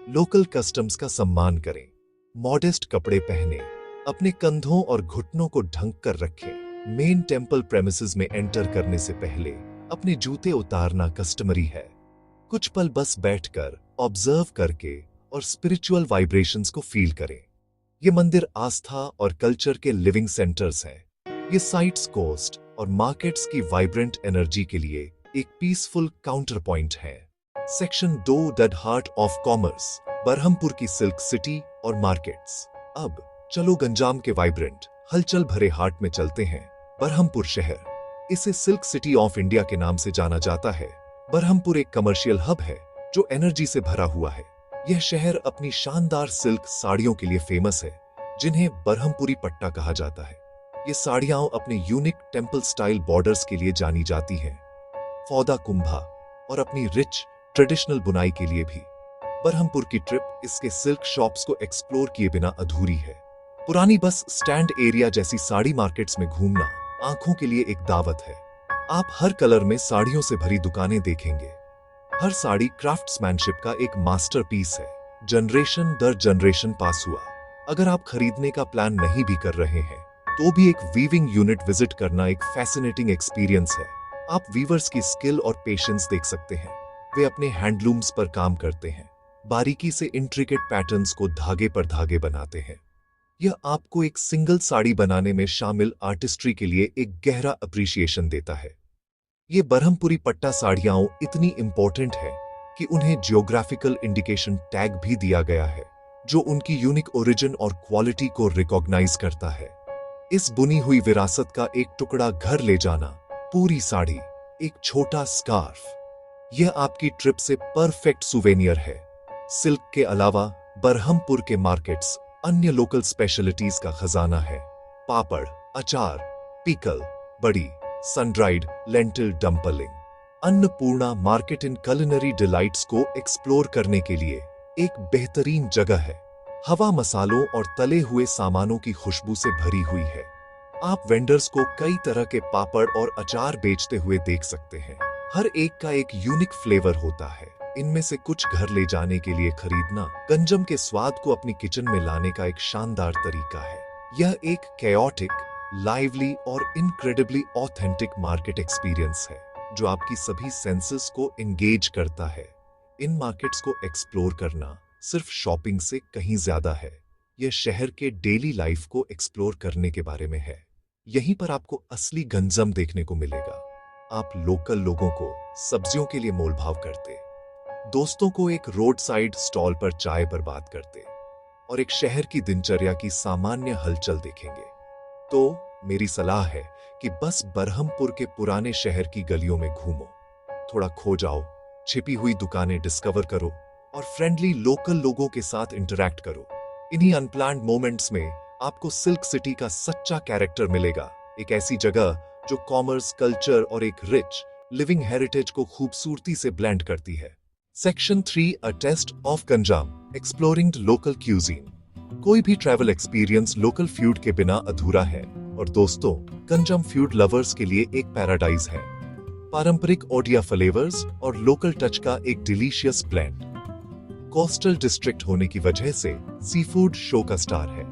लोकल कस्टम्स का सम्मान करें, मॉडेस्ट कपड़े पहने, अपने कंधों और घुटनों को ढक कर रखें। मेन टेम्पल प्रेमिसेस में एंटर करने से पहले अपने जूते उतारना कस्टमरी है। कुछ पल बस बैठकर ऑब्जर्व करके और स्पिरिचुअल वाइब्रेशंस को फील करें। ये मंदिर आस्था और कल्चर के लिविंग सेंटर्स हैं। ये साइट्स कोस्ट, और मार्केट्स की वाइब्रेंट एनर्जी के लिए एक पीसफुल काउंटर पॉइंट है। Section 2 the heart of commerce, Berhampur की सिल्क सिटी और मार्केट्स। अब चलो गंजाम के वाइब्रेंट हलचल भरे हार्ट में चलते हैं, बरहमपुर शहर। इसे सिल्क सिटी ऑफ इंडिया के नाम से जाना जाता है। बरहमपुर एक कमर्शियल हब है जो एनर्जी से भरा हुआ है। यह शहर अपनी शानदार सिल्क साड़ियों के लिए फेमस है, जिन्हें बरहमपुरी पट्टा कहा जाता है। ये साड़ियां अपने यूनिक टेम्पल स्टाइल बॉर्डर्स के लिए जानी जाती हैं, फौदा कुंभा और अपनी रिच ट्रेडिशनल बुनाई के लिए भी। बरहमपुर की ट्रिप इसके सिल्क शॉप्स को एक्सप्लोर किए बिना अधूरी है। पुरानी बस स्टैंड एरिया जैसी साड़ी मार्केट्स में घूमना आंखों के लिए एक दावत है। आप हर कलर में साड़ियों से भरी दुकानें देखेंगे। हर साड़ी क्राफ्ट्समैनशिप का एक मास्टरपीस है, जनरेशन दर जनरेशन पास हुआ। अगर आप खरीदने का प्लान नहीं भी कर रहे हैं तो भी एक वीविंग यूनिट विजिट करना एक फैसिनेटिंग एक्सपीरियंस है। आप वीवर्स की स्किल और पेशेंस देख सकते हैं। वे अपने हैंडलूम्स पर काम करते हैं, बारीकी से इंट्रिकेट पैटर्न्स को धागे पर धागे बनाते हैं। यह आपको एक सिंगल साड़ी बनाने में शामिल आर्टिस्ट्री के लिए एक गहरा अप्रिसिएशन देता है। ये बरहमपुरी पट्टा साड़ियां इतनी इंपॉर्टेंट है कि उन्हें जियोग्राफिकल इंडिकेशन टैग भी दिया गया है, जो उनकी यूनिक ओरिजिन और क्वालिटी को रिकॉग्नाइज करता है। इस बुनी हुई विरासत का एक टुकड़ा घर ले जाना, पूरी साड़ी, एक छोटा स्कार्फ, यह आपकी ट्रिप से परफेक्ट सुवेनियर है। सिल्क के अलावा बरहमपुर के मार्केट्स अन्य लोकल स्पेशलिटीज का खजाना है। पापड़, achar, pickle, badi, sun dried lentil dumpling. Annapurna market इन कुलिनरी डिलाइट्स को एक्सप्लोर करने के लिए एक बेहतरीन जगह है। हवा मसालों और तले हुए सामानों की खुशबू से भरी हुई है। आप वेंडर्स को कई तरह के पापड़ और अचार बेचते हुए देख सकते हैं। हर एक का एक यूनिक फ्लेवर होता है। इनमें से कुछ घर ले जाने के लिए खरीदना गंजम के स्वाद को अपनी किचन में लाने का एक शानदार तरीका है। यह एक कैओटिक, लाइवली और इनक्रेडिबली ऑथेंटिक मार्केट एक्सपीरियंस है जो आपकी सभी सेंसेस को एंगेज करता है। इन मार्केट्स को एक्सप्लोर करना सिर्फ शॉपिंग से कहीं ज्यादा है। यह शहर के डेली लाइफ को एक्सप्लोर करने के बारे में है। यहीं पर आपको असली गंजम देखने को मिलेगा। आप लोकल लोगों को सब्जियों के लिए मोलभाव करते, दोस्तों को एक रोड साइड स्टॉल पर चाय पर बात करते और एक शहर की दिनचर्या की सामान्य हलचल देखेंगे। तो मेरी सलाह है कि बस बरहमपुर के पुराने शहर की गलियों में घूमो, थोड़ा खो जाओ, छिपी हुई दुकानें डिस्कवर करो और फ्रेंडली लोकल लोगों के साथ इंटरैक्ट करो। इन्हीं अनप्लान्ड मोमेंट्स में आपको सिल्क सिटी का सच्चा कैरेक्टर मिलेगा, एक ऐसी जगह जो कॉमर्स, कल्चर और एक रिच लिविंग हेरिटेज को खूबसूरती से ब्लेंड करती है। Section 3 a taste of Ganjam, exploring local cuisine. कोई भी ट्रैवल एक्सपीरियंस लोकल फूड के बिना अधूरा है और दोस्तों, गंजाम फूड लवर्स के लिए एक पैराडाइज है। पारंपरिक ओडिया फ्लेवर्स और लोकल टच का एक डिलीशियस ब्लेंड। कोस्टल डिस्ट्रिक्ट होने की वजह से सी फूड शो का स्टार है।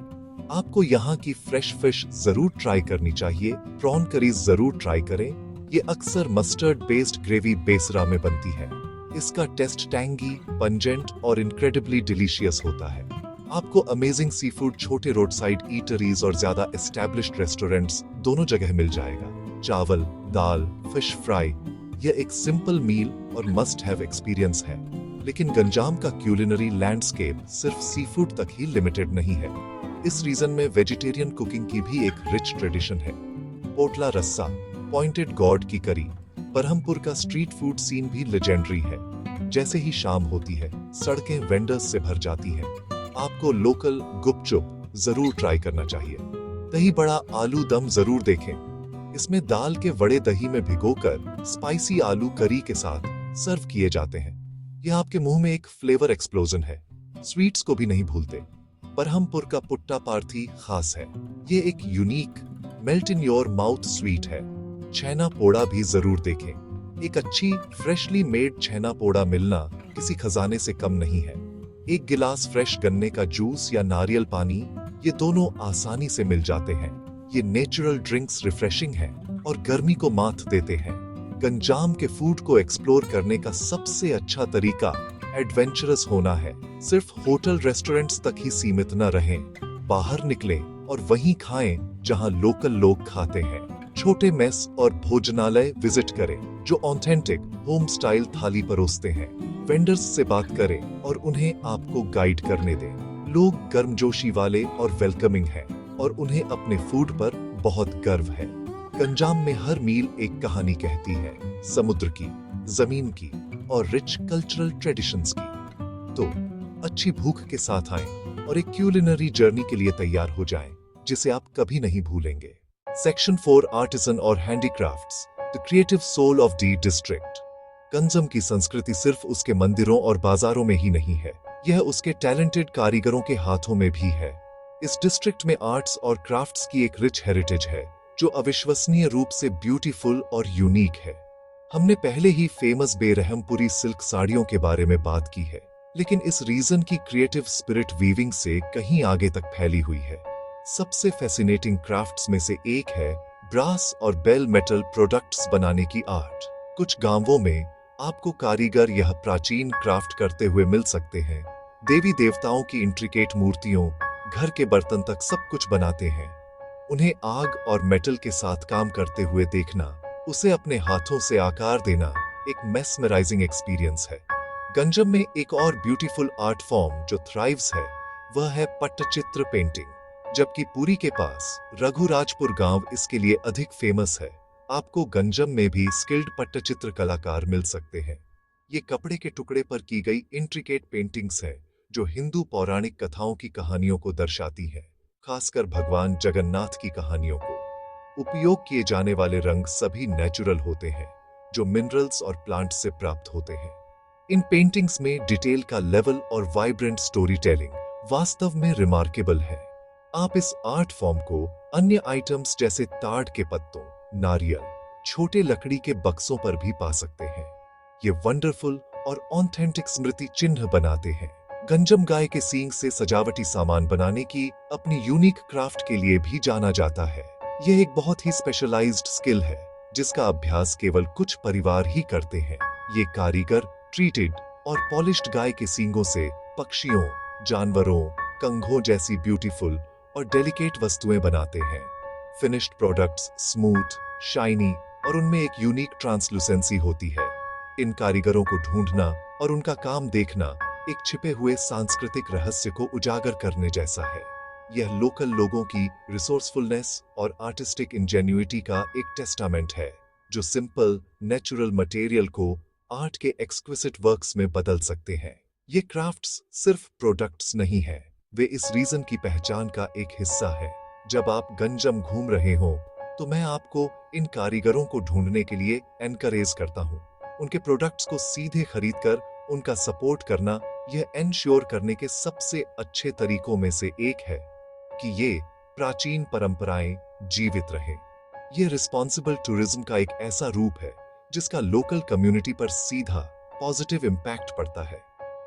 आपको यहाँ की फ्रेश फिश जरूर ट्राई करनी चाहिए। प्रॉन करीज जरूर ट्राई करें। ये अक्सर मस्टर्ड बेस्ड ग्रेवी बेसरा में बनती है। इसका टेस्ट टैंगी, पंजेंट और इनक्रेडिबली डिलीशियस होता है। आपको अमेजिंग सी फूड छोटे रोड साइड ईटरीज और ज्यादा एस्टैब्लिश्ड रेस्टोरेंट्स दोनों जगह मिल जाएगा। चावल, दाल, फिश फ्राई, यह एक सिंपल मील और मस्ट हैव एक्सपीरियंस है। लेकिन गंजाम का क्यूलिनरी लैंडस्केप सिर्फ सी फूड तक ही लिमिटेड नहीं है। इस रीजन में वेजिटेरियन कुकिंग की भी एक रिच ट्रेडिशन है। पोटला रस्सा, पॉइंटेड गॉड की करी, बरहमपुर का स्ट्रीट फूड सीन भी लेजेंडरी है। जैसे ही शाम होती है, सड़कें वेंडर्स से भर जाती हैं। आपको लोकल गुपचुप जरूर ट्राई करना चाहिए। दही बड़ा आलू दम जरूर देखें। इसमें दाल के वड़े दही में भिगोकर स्पाइसी आलू करी के साथ सर्व किए जाते हैं। यह आपके मुंह में एक फ्लेवर एक्सप्लोजन है। स्वीट्स को भी नहीं भूलते। बरहमपुर का पुट्टा पार्थी खास है। ये एक unique melt in your mouth sweet है। छैना पोड़ा भी जरूर देखें। एक अच्छी फ्रेशली मेड छैना पोड़ा मिलना किसी खजाने से कम नहीं है। एक गिलास फ्रेश गन्ने का जूस या नारियल पानी, ये दोनों आसानी से मिल जाते हैं। ये नेचुरल ड्रिंक्स रिफ्रेशिंग है और गर्मी को मात देते हैं। गंजाम के फूड को एक्सप्लोर करने का सबसे अच्छा तरीका एडवेंचरस होना है। सिर्फ होटल रेस्टोरेंट्स तक ही सीमित न रहें। बाहर निकलें और वहीं खाएं जहां लोकल लोग खाते हैं। छोटे मेस और भोजनालय विजिट करें जो ऑथेंटिक होम स्टाइल थाली परोसते हैं। वेंडर्स से बात करें और उन्हें आपको गाइड करने दें। लोग गर्मजोशी वाले और वेलकमिंग हैं और उन्हें अपने फूड पर बहुत गर्व है। गंजाम में हर मील एक कहानी कहती है, समुद्र की, जमीन की और रिच कल्चरल ट्रेडिशंस की। तो अच्छी भूख के साथ आएं और एक क्यूलिनरी जर्नी के लिए तैयार हो जाएं जिसे आप कभी नहीं भूलेंगे। सेक्शन 4 आर्टिसन और handicrafts, the creative soul of the district. Ganjam की संस्कृति सिर्फ उसके मंदिरों और बाजारों में ही नहीं है, यह उसके टैलेंटेड कारीगरों के हाथों में भी है। इस डिस्ट्रिक्ट में आर्ट्स और क्राफ्ट्स की एक रिच हेरिटेज है जो अविश्वसनीय रूप से ब्यूटीफुल और यूनिक है। हमने पहले ही फेमस बेरहमपुरी सिल्क साड़ियों के बारे में बात की है, लेकिन इस रीजन की क्रिएटिव स्पिरिट वीविंग से कहीं आगे तक फैली हुई है। सबसे फैसिनेटिंग क्राफ्ट्स में से एक है ब्रास और बेल मेटल प्रोडक्ट्स बनाने की आर्ट। कुछ गांवों में आपको कारीगर यह प्राचीन क्राफ्ट करते हुए मिल सकते हैं। देवी देवताओं की इंट्रिकेट मूर्तियों, घर के बर्तन तक सब कुछ बनाते हैं। उन्हें आग और मेटल के साथ काम करते हुए देखना, उसे अपने हाथों से आकार देना एक मेस्मराइजिंग एक्सपीरियंस है। गंजम में एक और ब्यूटीफुल आर्ट फॉर्म जो थ्राइव्स है वह है पट्टचित्र पेंटिंग। जबकि पुरी के पास रघुराजपुर गांव इसके लिए अधिक फेमस है, आपको गंजम में भी स्किल्ड पट्टचित्र कलाकार मिल सकते हैं। ये कपड़े के टुकड़े पर की गई इंट्रिकेट पेंटिंग्स हैं जो हिंदू पौराणिक कथाओं की कहानियों को दर्शाती हैं, खासकर भगवान जगन्नाथ की कहानियों को। उपयोग किए जाने वाले रंग सभी नेचुरल होते हैं जो मिनरल्स और प्लांट से प्राप्त होते हैं। इन पेंटिंग्स में डिटेल का लेवल और वाइब्रेंट स्टोरी टेलिंग वास्तव में रिमार्केबल है। आप इस आर्ट फॉर्म को अन्य आइटम्स जैसे ताड़ के पत्तों, नारियल, छोटे लकड़ी के बक्सों पर भी पा सकते हैं। ये वंडरफुल और ऑथेंटिक स्मृति चिन्ह बनाते हैं। गंजम गाय के सींग से सजावटी सामान बनाने की अपनी यूनिक क्राफ्ट के लिए भी जाना जाता है। यह एक बहुत ही स्पेशलाइज्ड स्किल है जिसका अभ्यास केवल कुछ परिवार ही करते हैं। ये कारीगर ट्रीटेड और पॉलिश्ड गाय के सींगों से पक्षियों, जानवरों, कंघों जैसी ब्यूटीफुल और डेलिकेट वस्तुएं बनाते हैं। फिनिश्ड प्रोडक्ट्स स्मूथ, शाइनी और उनमें एक यूनिक ट्रांसलूसेंसी होती है। इन कारीगरों को ढूंढना और उनका काम देखना एक छिपे हुए सांस्कृतिक रहस्य को उजागर करने जैसा है। यह लोकल लोगों की रिसोर्सफुलनेस और आर्टिस्टिक इंजेन्युइटी का एक टेस्टामेंट है जो सिंपल नेचुरल मटेरियल को आर्ट के एक्सक्विसिट वर्क्स में बदल सकते हैं। ये क्राफ्ट्स सिर्फ प्रोडक्ट्स नहीं हैं, वे इस रीजन की पहचान का एक हिस्सा है। जब आप गंजम घूम रहे हो तो मैं आपको इन कारीगरों को ढूंढने के लिए एनकरेज करता हूँ। उनके प्रोडक्ट्स को सीधे खरीदकर उनका सपोर्ट करना यह एंश्योर करने के सबसे अच्छे तरीकों में से एक है कि ये प्राचीन परंपराएं जीवित रहें। ये रिस्पॉन्सिबल टूरिज्म का एक ऐसा रूप है जिसका लोकल कम्युनिटी पर सीधा पॉजिटिव इम्पैक्ट पड़ता है।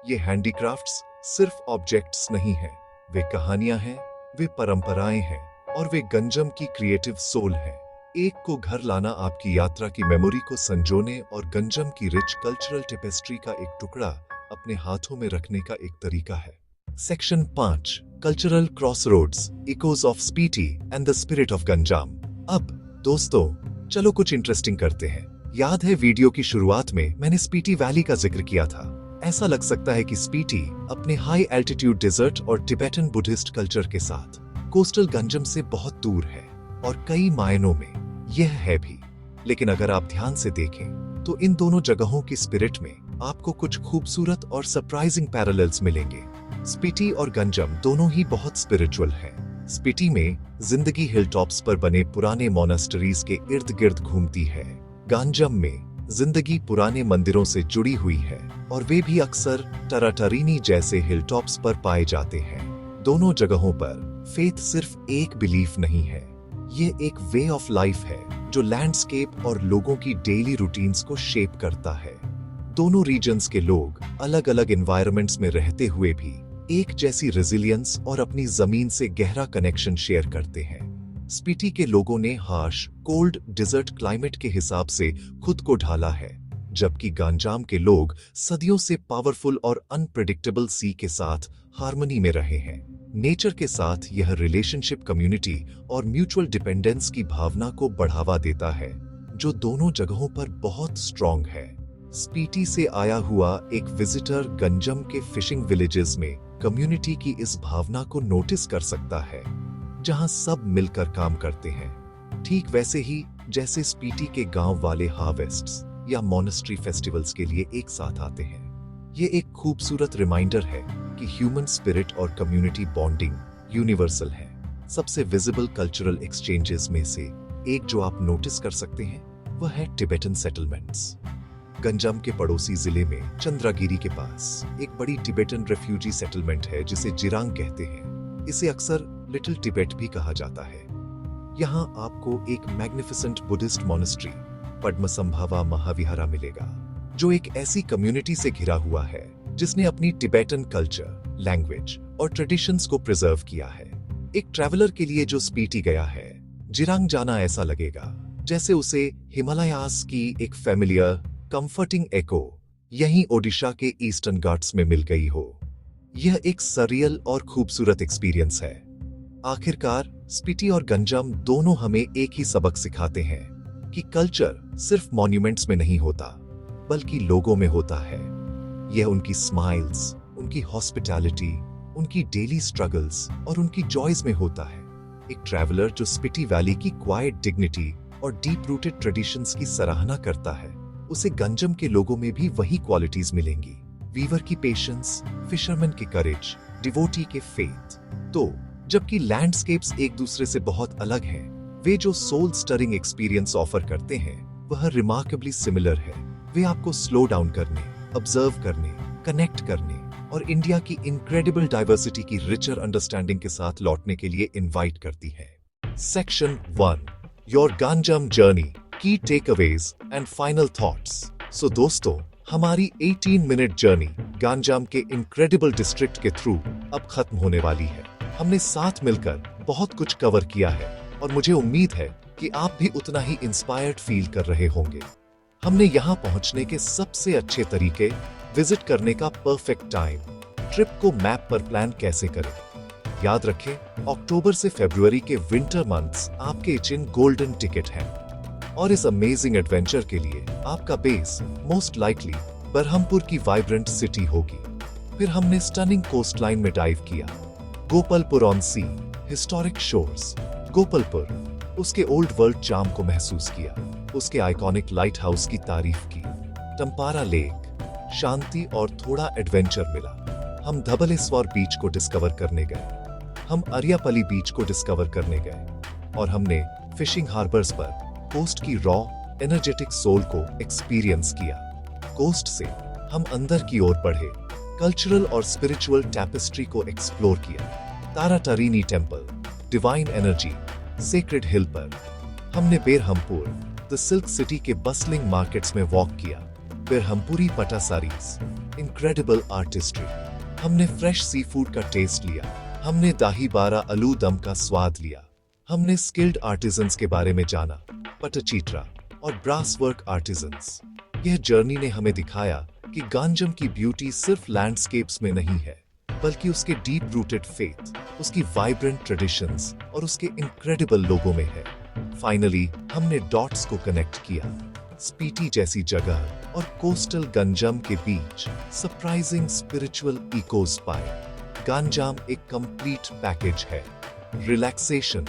ये हैंडीक्राफ्ट्स सिर्फ ऑब्जेक्ट्स नहीं हैं, वे कहानियां हैं, वे परंपराएं हैं और वे गंजम की क्रिएटिव सोल हैं। एक को घर लाना आपकी यात्रा की मेमोरी को संजोने और गंजम की रिच कल्चरल टेपेस्ट्री का एक टुकड़ा अपने हाथों में रखने का एक तरीका है। Section 5 cultural crossroads, echoes of Spiti and the spirit of Ganjam. अब दोस्तों चलो कुछ इंटरेस्टिंग करते हैं। याद है वीडियो की शुरुआत में मैंने स्पीटी वैली का जिक्र किया था। ऐसा लग सकता है कि स्पीटी अपने हाई एल्टीट्यूड डेजर्ट और टिबेटन बुद्धिस्ट कल्चर के साथ कोस्टल गंजम से बहुत दूर है, और कई मायनों में यह है भी। लेकिन अगर आप ध्यान से देखें तो इन दोनों जगहों की स्पिरिट में आपको कुछ खूबसूरत और सरप्राइजिंग पैरेलल्स मिलेंगे। स्पीटी और गंजम दोनों ही बहुत स्पिरिचुअल हैं। स्पीटी में जिंदगी हिलटॉप्स पर बने पुराने मोनास्टरीज के इर्द गिर्द घूमती है। गंजम में जिंदगी पुराने मंदिरों से जुड़ी हुई है और वे भी अक्सर टराटरीनी जैसे हिलटॉप्स पर पाए जाते हैं। दोनों जगहों पर फेथ सिर्फ एक बिलीफ नहीं है, ये एक वे ऑफ लाइफ है जो लैंडस्केप और लोगों की डेली रूटीन्स को शेप करता है। दोनों रीजन्स के लोग अलग अलग एनवायरनमेंट्स में रहते हुए भी एक जैसी रेजिलियंस और अपनी जमीन से गहरा कनेक्शन शेयर करते हैं। स्पीटी के लोगों ने हार्श कोल्ड डिजर्ट क्लाइमेट के हिसाब से खुद को ढाला है, जबकि गंजाम के लोग सदियों से पावरफुल और अनप्रेडिक्टेबल सी के साथ हार्मनी में रहे हैं। नेचर के साथ यह रिलेशनशिप कम्युनिटी और म्यूचुअल डिपेंडेंस की भावना को बढ़ावा देता है, जो दोनों जगहों पर बहुत स्ट्रॉन्ग है। स्पीटी से आया हुआ एक विजिटर गंजम के फिशिंग विलेजेस में कम्युनिटी की इस भावना को नोटिस कर सकता है, जहां सब मिलकर काम करते हैं, ठीक वैसे ही जैसे स्पीटी के गांव वाले हार्वेस्ट्स या मोनेस्ट्री फेस्टिवल्स के लिए एक साथ आते हैं। ये एक खूबसूरत रिमाइंडर है कि ह्यूमन स्पिरिट और कम्युनिटी बॉन्डिंग यूनिवर्सल है। सबसे विजिबल कल्चरल एक्सचेंजेस में से एक जो आप नोटिस कर सकते हैं वह है टिबेटन सेटलमेंट्स। गंजाम के पड़ोसी जिले में चंद्रागिरी के पास एक बड़ी टिबेटन रेफ्यूजी सेटलमेंट है जिसे जिरांग कहते हैं। इसे अक्सर लिटिल टिबेट भी कहा जाता है। यहाँ आपको एक मैग्निफिसेंट बुद्धिस्ट मोनेस्ट्री पद्मसंभवा महाविहारा मिलेगा, जो एक ऐसी कम्युनिटी से घिरा हुआ है जिसने अपनी टिबेटन कल्चर, लैंग्वेज और ट्रेडिशंस को प्रिजर्व किया है। एक ट्रैवलर के लिए जो स्पीटी गया है, जिरांग जाना ऐसा लगेगा जैसे उसे हिमालयास की एक फेमिलियर कंफर्टिंग एको यहीं ओडिशा के ईस्टर्न घाट्स में मिल गई हो। यह एक सरियल और खूबसूरत एक्सपीरियंस है। आखिरकार स्पीटी और गंजाम दोनों हमें एक ही सबक सिखाते हैं कि कल्चर सिर्फ मॉन्यूमेंट्स में नहीं होता, बल्कि लोगों में होता है। यह उनकी स्माइल्स, उनकी हॉस्पिटैलिटी, उनकी डेली स्ट्रगल्स और उनकी जॉयज में होता है। एक ट्रैवलर जो स्पीटी वैली की क्वाइट डिग्निटी और डीप रूटेड ट्रेडिशंस की सराहना करता है, उसे गंजम के लोगों में भी वही क्वालिटीज मिलेंगी। वीवर की पेशेंस, फिशरमैन की करेज, डिवोटी के फेथ। तो जबकि लैंडस्केप्स एक दूसरे से बहुत अलग हैं, वे जो सोल स्टरिंग एक्सपीरियंस ऑफर करते हैं वह रिमार्केबली सिमिलर है। वे आपको स्लो डाउन करने, ऑब्जर्व करने, कनेक्ट करने और इंडिया की इनक्रेडिबल डाइवर्सिटी की रिचर अंडरस्टैंडिंग के साथ लौटने के लिए इनवाइट करती है। सेक्शन 1, योर गंजाम जर्नी, की टेकअवेज एंड फाइनल थॉट्स। सो दोस्तों, हमारी 18 मिनट जर्नी गंजाम के इनक्रेडिबल डिस्ट्रिक्ट के थ्रू अब खत्म होने वाली है। हमने साथ मिलकर बहुत कुछ कवर किया है और मुझे उम्मीद है कि आप भी उतना ही इंस्पायर्ड फील कर रहे होंगे। हमने यहाँ पहुँचने के सबसे अच्छे तरीके, विजिट करने का परफेक्ट टाइम, ट्रिप को मैप पर प्लान कैसे करें। याद रखें, अक्टूबर से फरवरी के विंटर मंथ्स आपके इचिन गोल्डन टिकट हैं और इस अमेजिंग एडवेंचर के लिए आपका बेस मोस्ट लाइकली बरहमपुर की वाइब्रेंट सिटी होगी। फिर हमने स्टनिंग कोस्टलाइन में डाइव किया, Gopalpur on sea, historic shores, Gopalpur, उसके ओल्ड वर्ल्ड चार्म को महसूस किया, उसके आइकॉनिक लाइट हाउस की तारीफ की, टंपारा लेक, शांति और थोड़ा एडवेंचर मिला। हम धबलेश्वर बीच को डिस्कवर करने गए, हम अरियापली बीच को डिस्कवर करने गए और हमने फिशिंग हार्बर्स पर कोस्ट की रॉ एनर्जेटिक सोल को एक्सपीरियंस किया। कोस्ट से हम अंदर की ओर बढ़े, कल्चरल और स्पिरिचुअल टैपेस्ट्री को एक्सप्लोर किया। Taratarini temple, divine energy, sacred hill पर हमने बेरहमपुर, द सिल्क सिटी के बसलिंग मार्केट्स में वॉक किया। Berhampuri patta saris, incredible artistry. हमने फ्रेश सी फूड का टेस्ट लिया, हमने दाही बारा आलू दम का स्वाद लिया, हमने स्किल्ड आर्टिजन्स के बारे में जाना, पटचीट्रा और ब्रास वर्क आर्टिजन्स। यह जर्नी ने हमें दिखाया कि गंजाम की ब्यूटी सिर्फ लैंडस्केप्स में नहीं है, बल्कि उसके डीप रूटेड फेथ, उसकी वाइब्रेंट ट्रेडिशंस और उसके इनक्रेडिबल लोगों में है। फाइनली हमने डॉट्स को कनेक्ट किया, स्पीटी जैसी जगह और कोस्टल गंजाम के बीच सरप्राइजिंग स्पिरिचुअल इकोज पाए। गंजाम एक कंप्लीट पैकेज है, रिलैक्सेशन,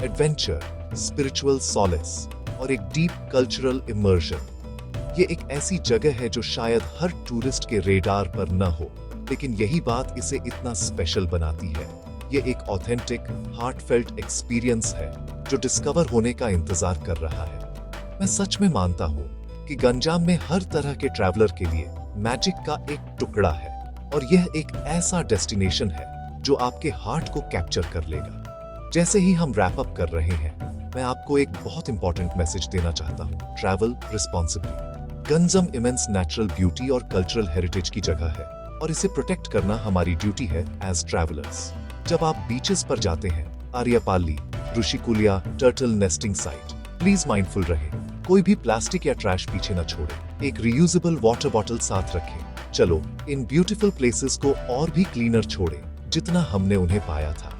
एडवेंचर, स्पिरिचुअल सॉलेस और एक डीप कल्चरल इमर्जन। ये एक ऐसी जगह है जो शायद हर टूरिस्ट के रेडार पर न हो, लेकिन यही बात इसे इतना स्पेशल बनाती है। ये एक ऑथेंटिक, हार्टफेल्ट एक्सपीरियंस है जो डिस्कवर होने का इंतजार कर रहा है। मैं सच में मानता हूँ कि गंजाम में हर तरह के ट्रैवलर के लिए मैजिक का एक टुकड़ा है और यह एक ऐसा डेस्टिनेशन है जो आपके हार्ट को कैप्चर कर लेगा। जैसे ही हम रैप अप कर रहे हैं, मैं आपको एक बहुत इंपॉर्टेंट मैसेज देना चाहता हूँ। Travel responsibly. Ganjam immense natural beauty और कल्चरल हेरिटेज की जगह है और इसे प्रोटेक्ट करना हमारी ड्यूटी है एज ट्रैवलर्स। जब आप बीचेस पर जाते हैं, Aryapalli, Rushikulya, turtle nesting site, please mindful रहें। कोई भी प्लास्टिक या ट्रैश पीछे न छोड़ें। एक रियूजेबल वाटर बॉटल साथ रखें। चलो इन ब्यूटीफुल प्लेसेस को और भी क्लीनर छोड़ें जितना हमने उन्हें पाया था।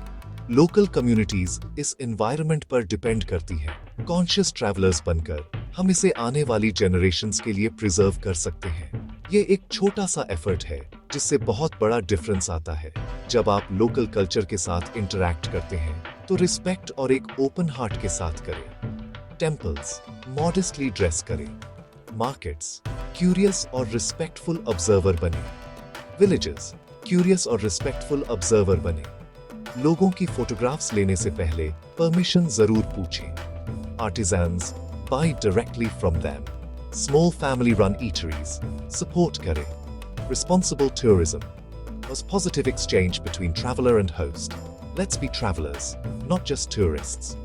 लोकल कम्युनिटीज इस एनवायरनमेंट पर डिपेंड करती हैं। कॉन्शियस ट्रैवलर्स बनकर हम इसे आने वाली जनरेशन्स के लिए प्रिजर्व कर सकते हैं। ये एक छोटा सा एफर्ट है जिससे बहुत बड़ा डिफरेंस आता है। जब आप लोकल कल्चर के साथ इंटरैक्ट करते हैं तो रिस्पेक्ट और एक ओपन हार्ट के साथ करें। टेम्पल्स मॉडेस्टली ड्रेस करें। मार्केट्स क्यूरियस और रिस्पेक्टफुल ऑब्जर्वर बने। विलेजेस क्यूरियस और रिस्पेक्टफुल ऑब्जर्वर बने। लोगों की फोटोग्राफ्स लेने से पहले परमिशन जरूर पूछें। Artisans buy directly from them. Small family run eateries support करें। Responsible tourism was positive exchange between traveler and host. Let's be travelers, not just tourists.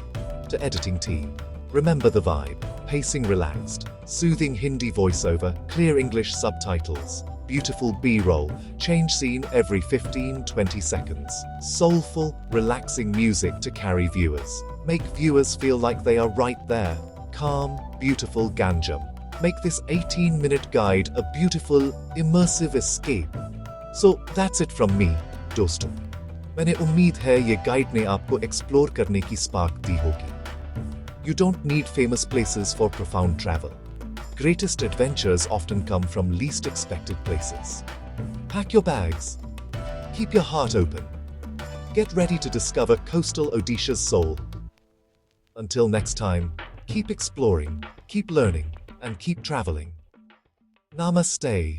To editing team, remember the vibe, pacing relaxed, soothing Hindi voiceover, clear English subtitles, beautiful B-roll, change scene every 15-20 seconds, soulful, relaxing music to carry viewers. Make viewers feel like they are right there. Calm, beautiful Ganjam. Make this 18-minute guide a beautiful, immersive escape. So that's it from me, दोस्तों। मैंने उम्मीद है ये guide ने आपको explore करने की spark दी होगी। You don't need famous places for profound travel. Greatest adventures often come from least expected places. Pack your bags. Keep your heart open. Get ready to discover coastal Odisha's soul. Until next time, keep exploring, keep learning, and keep traveling. Namaste.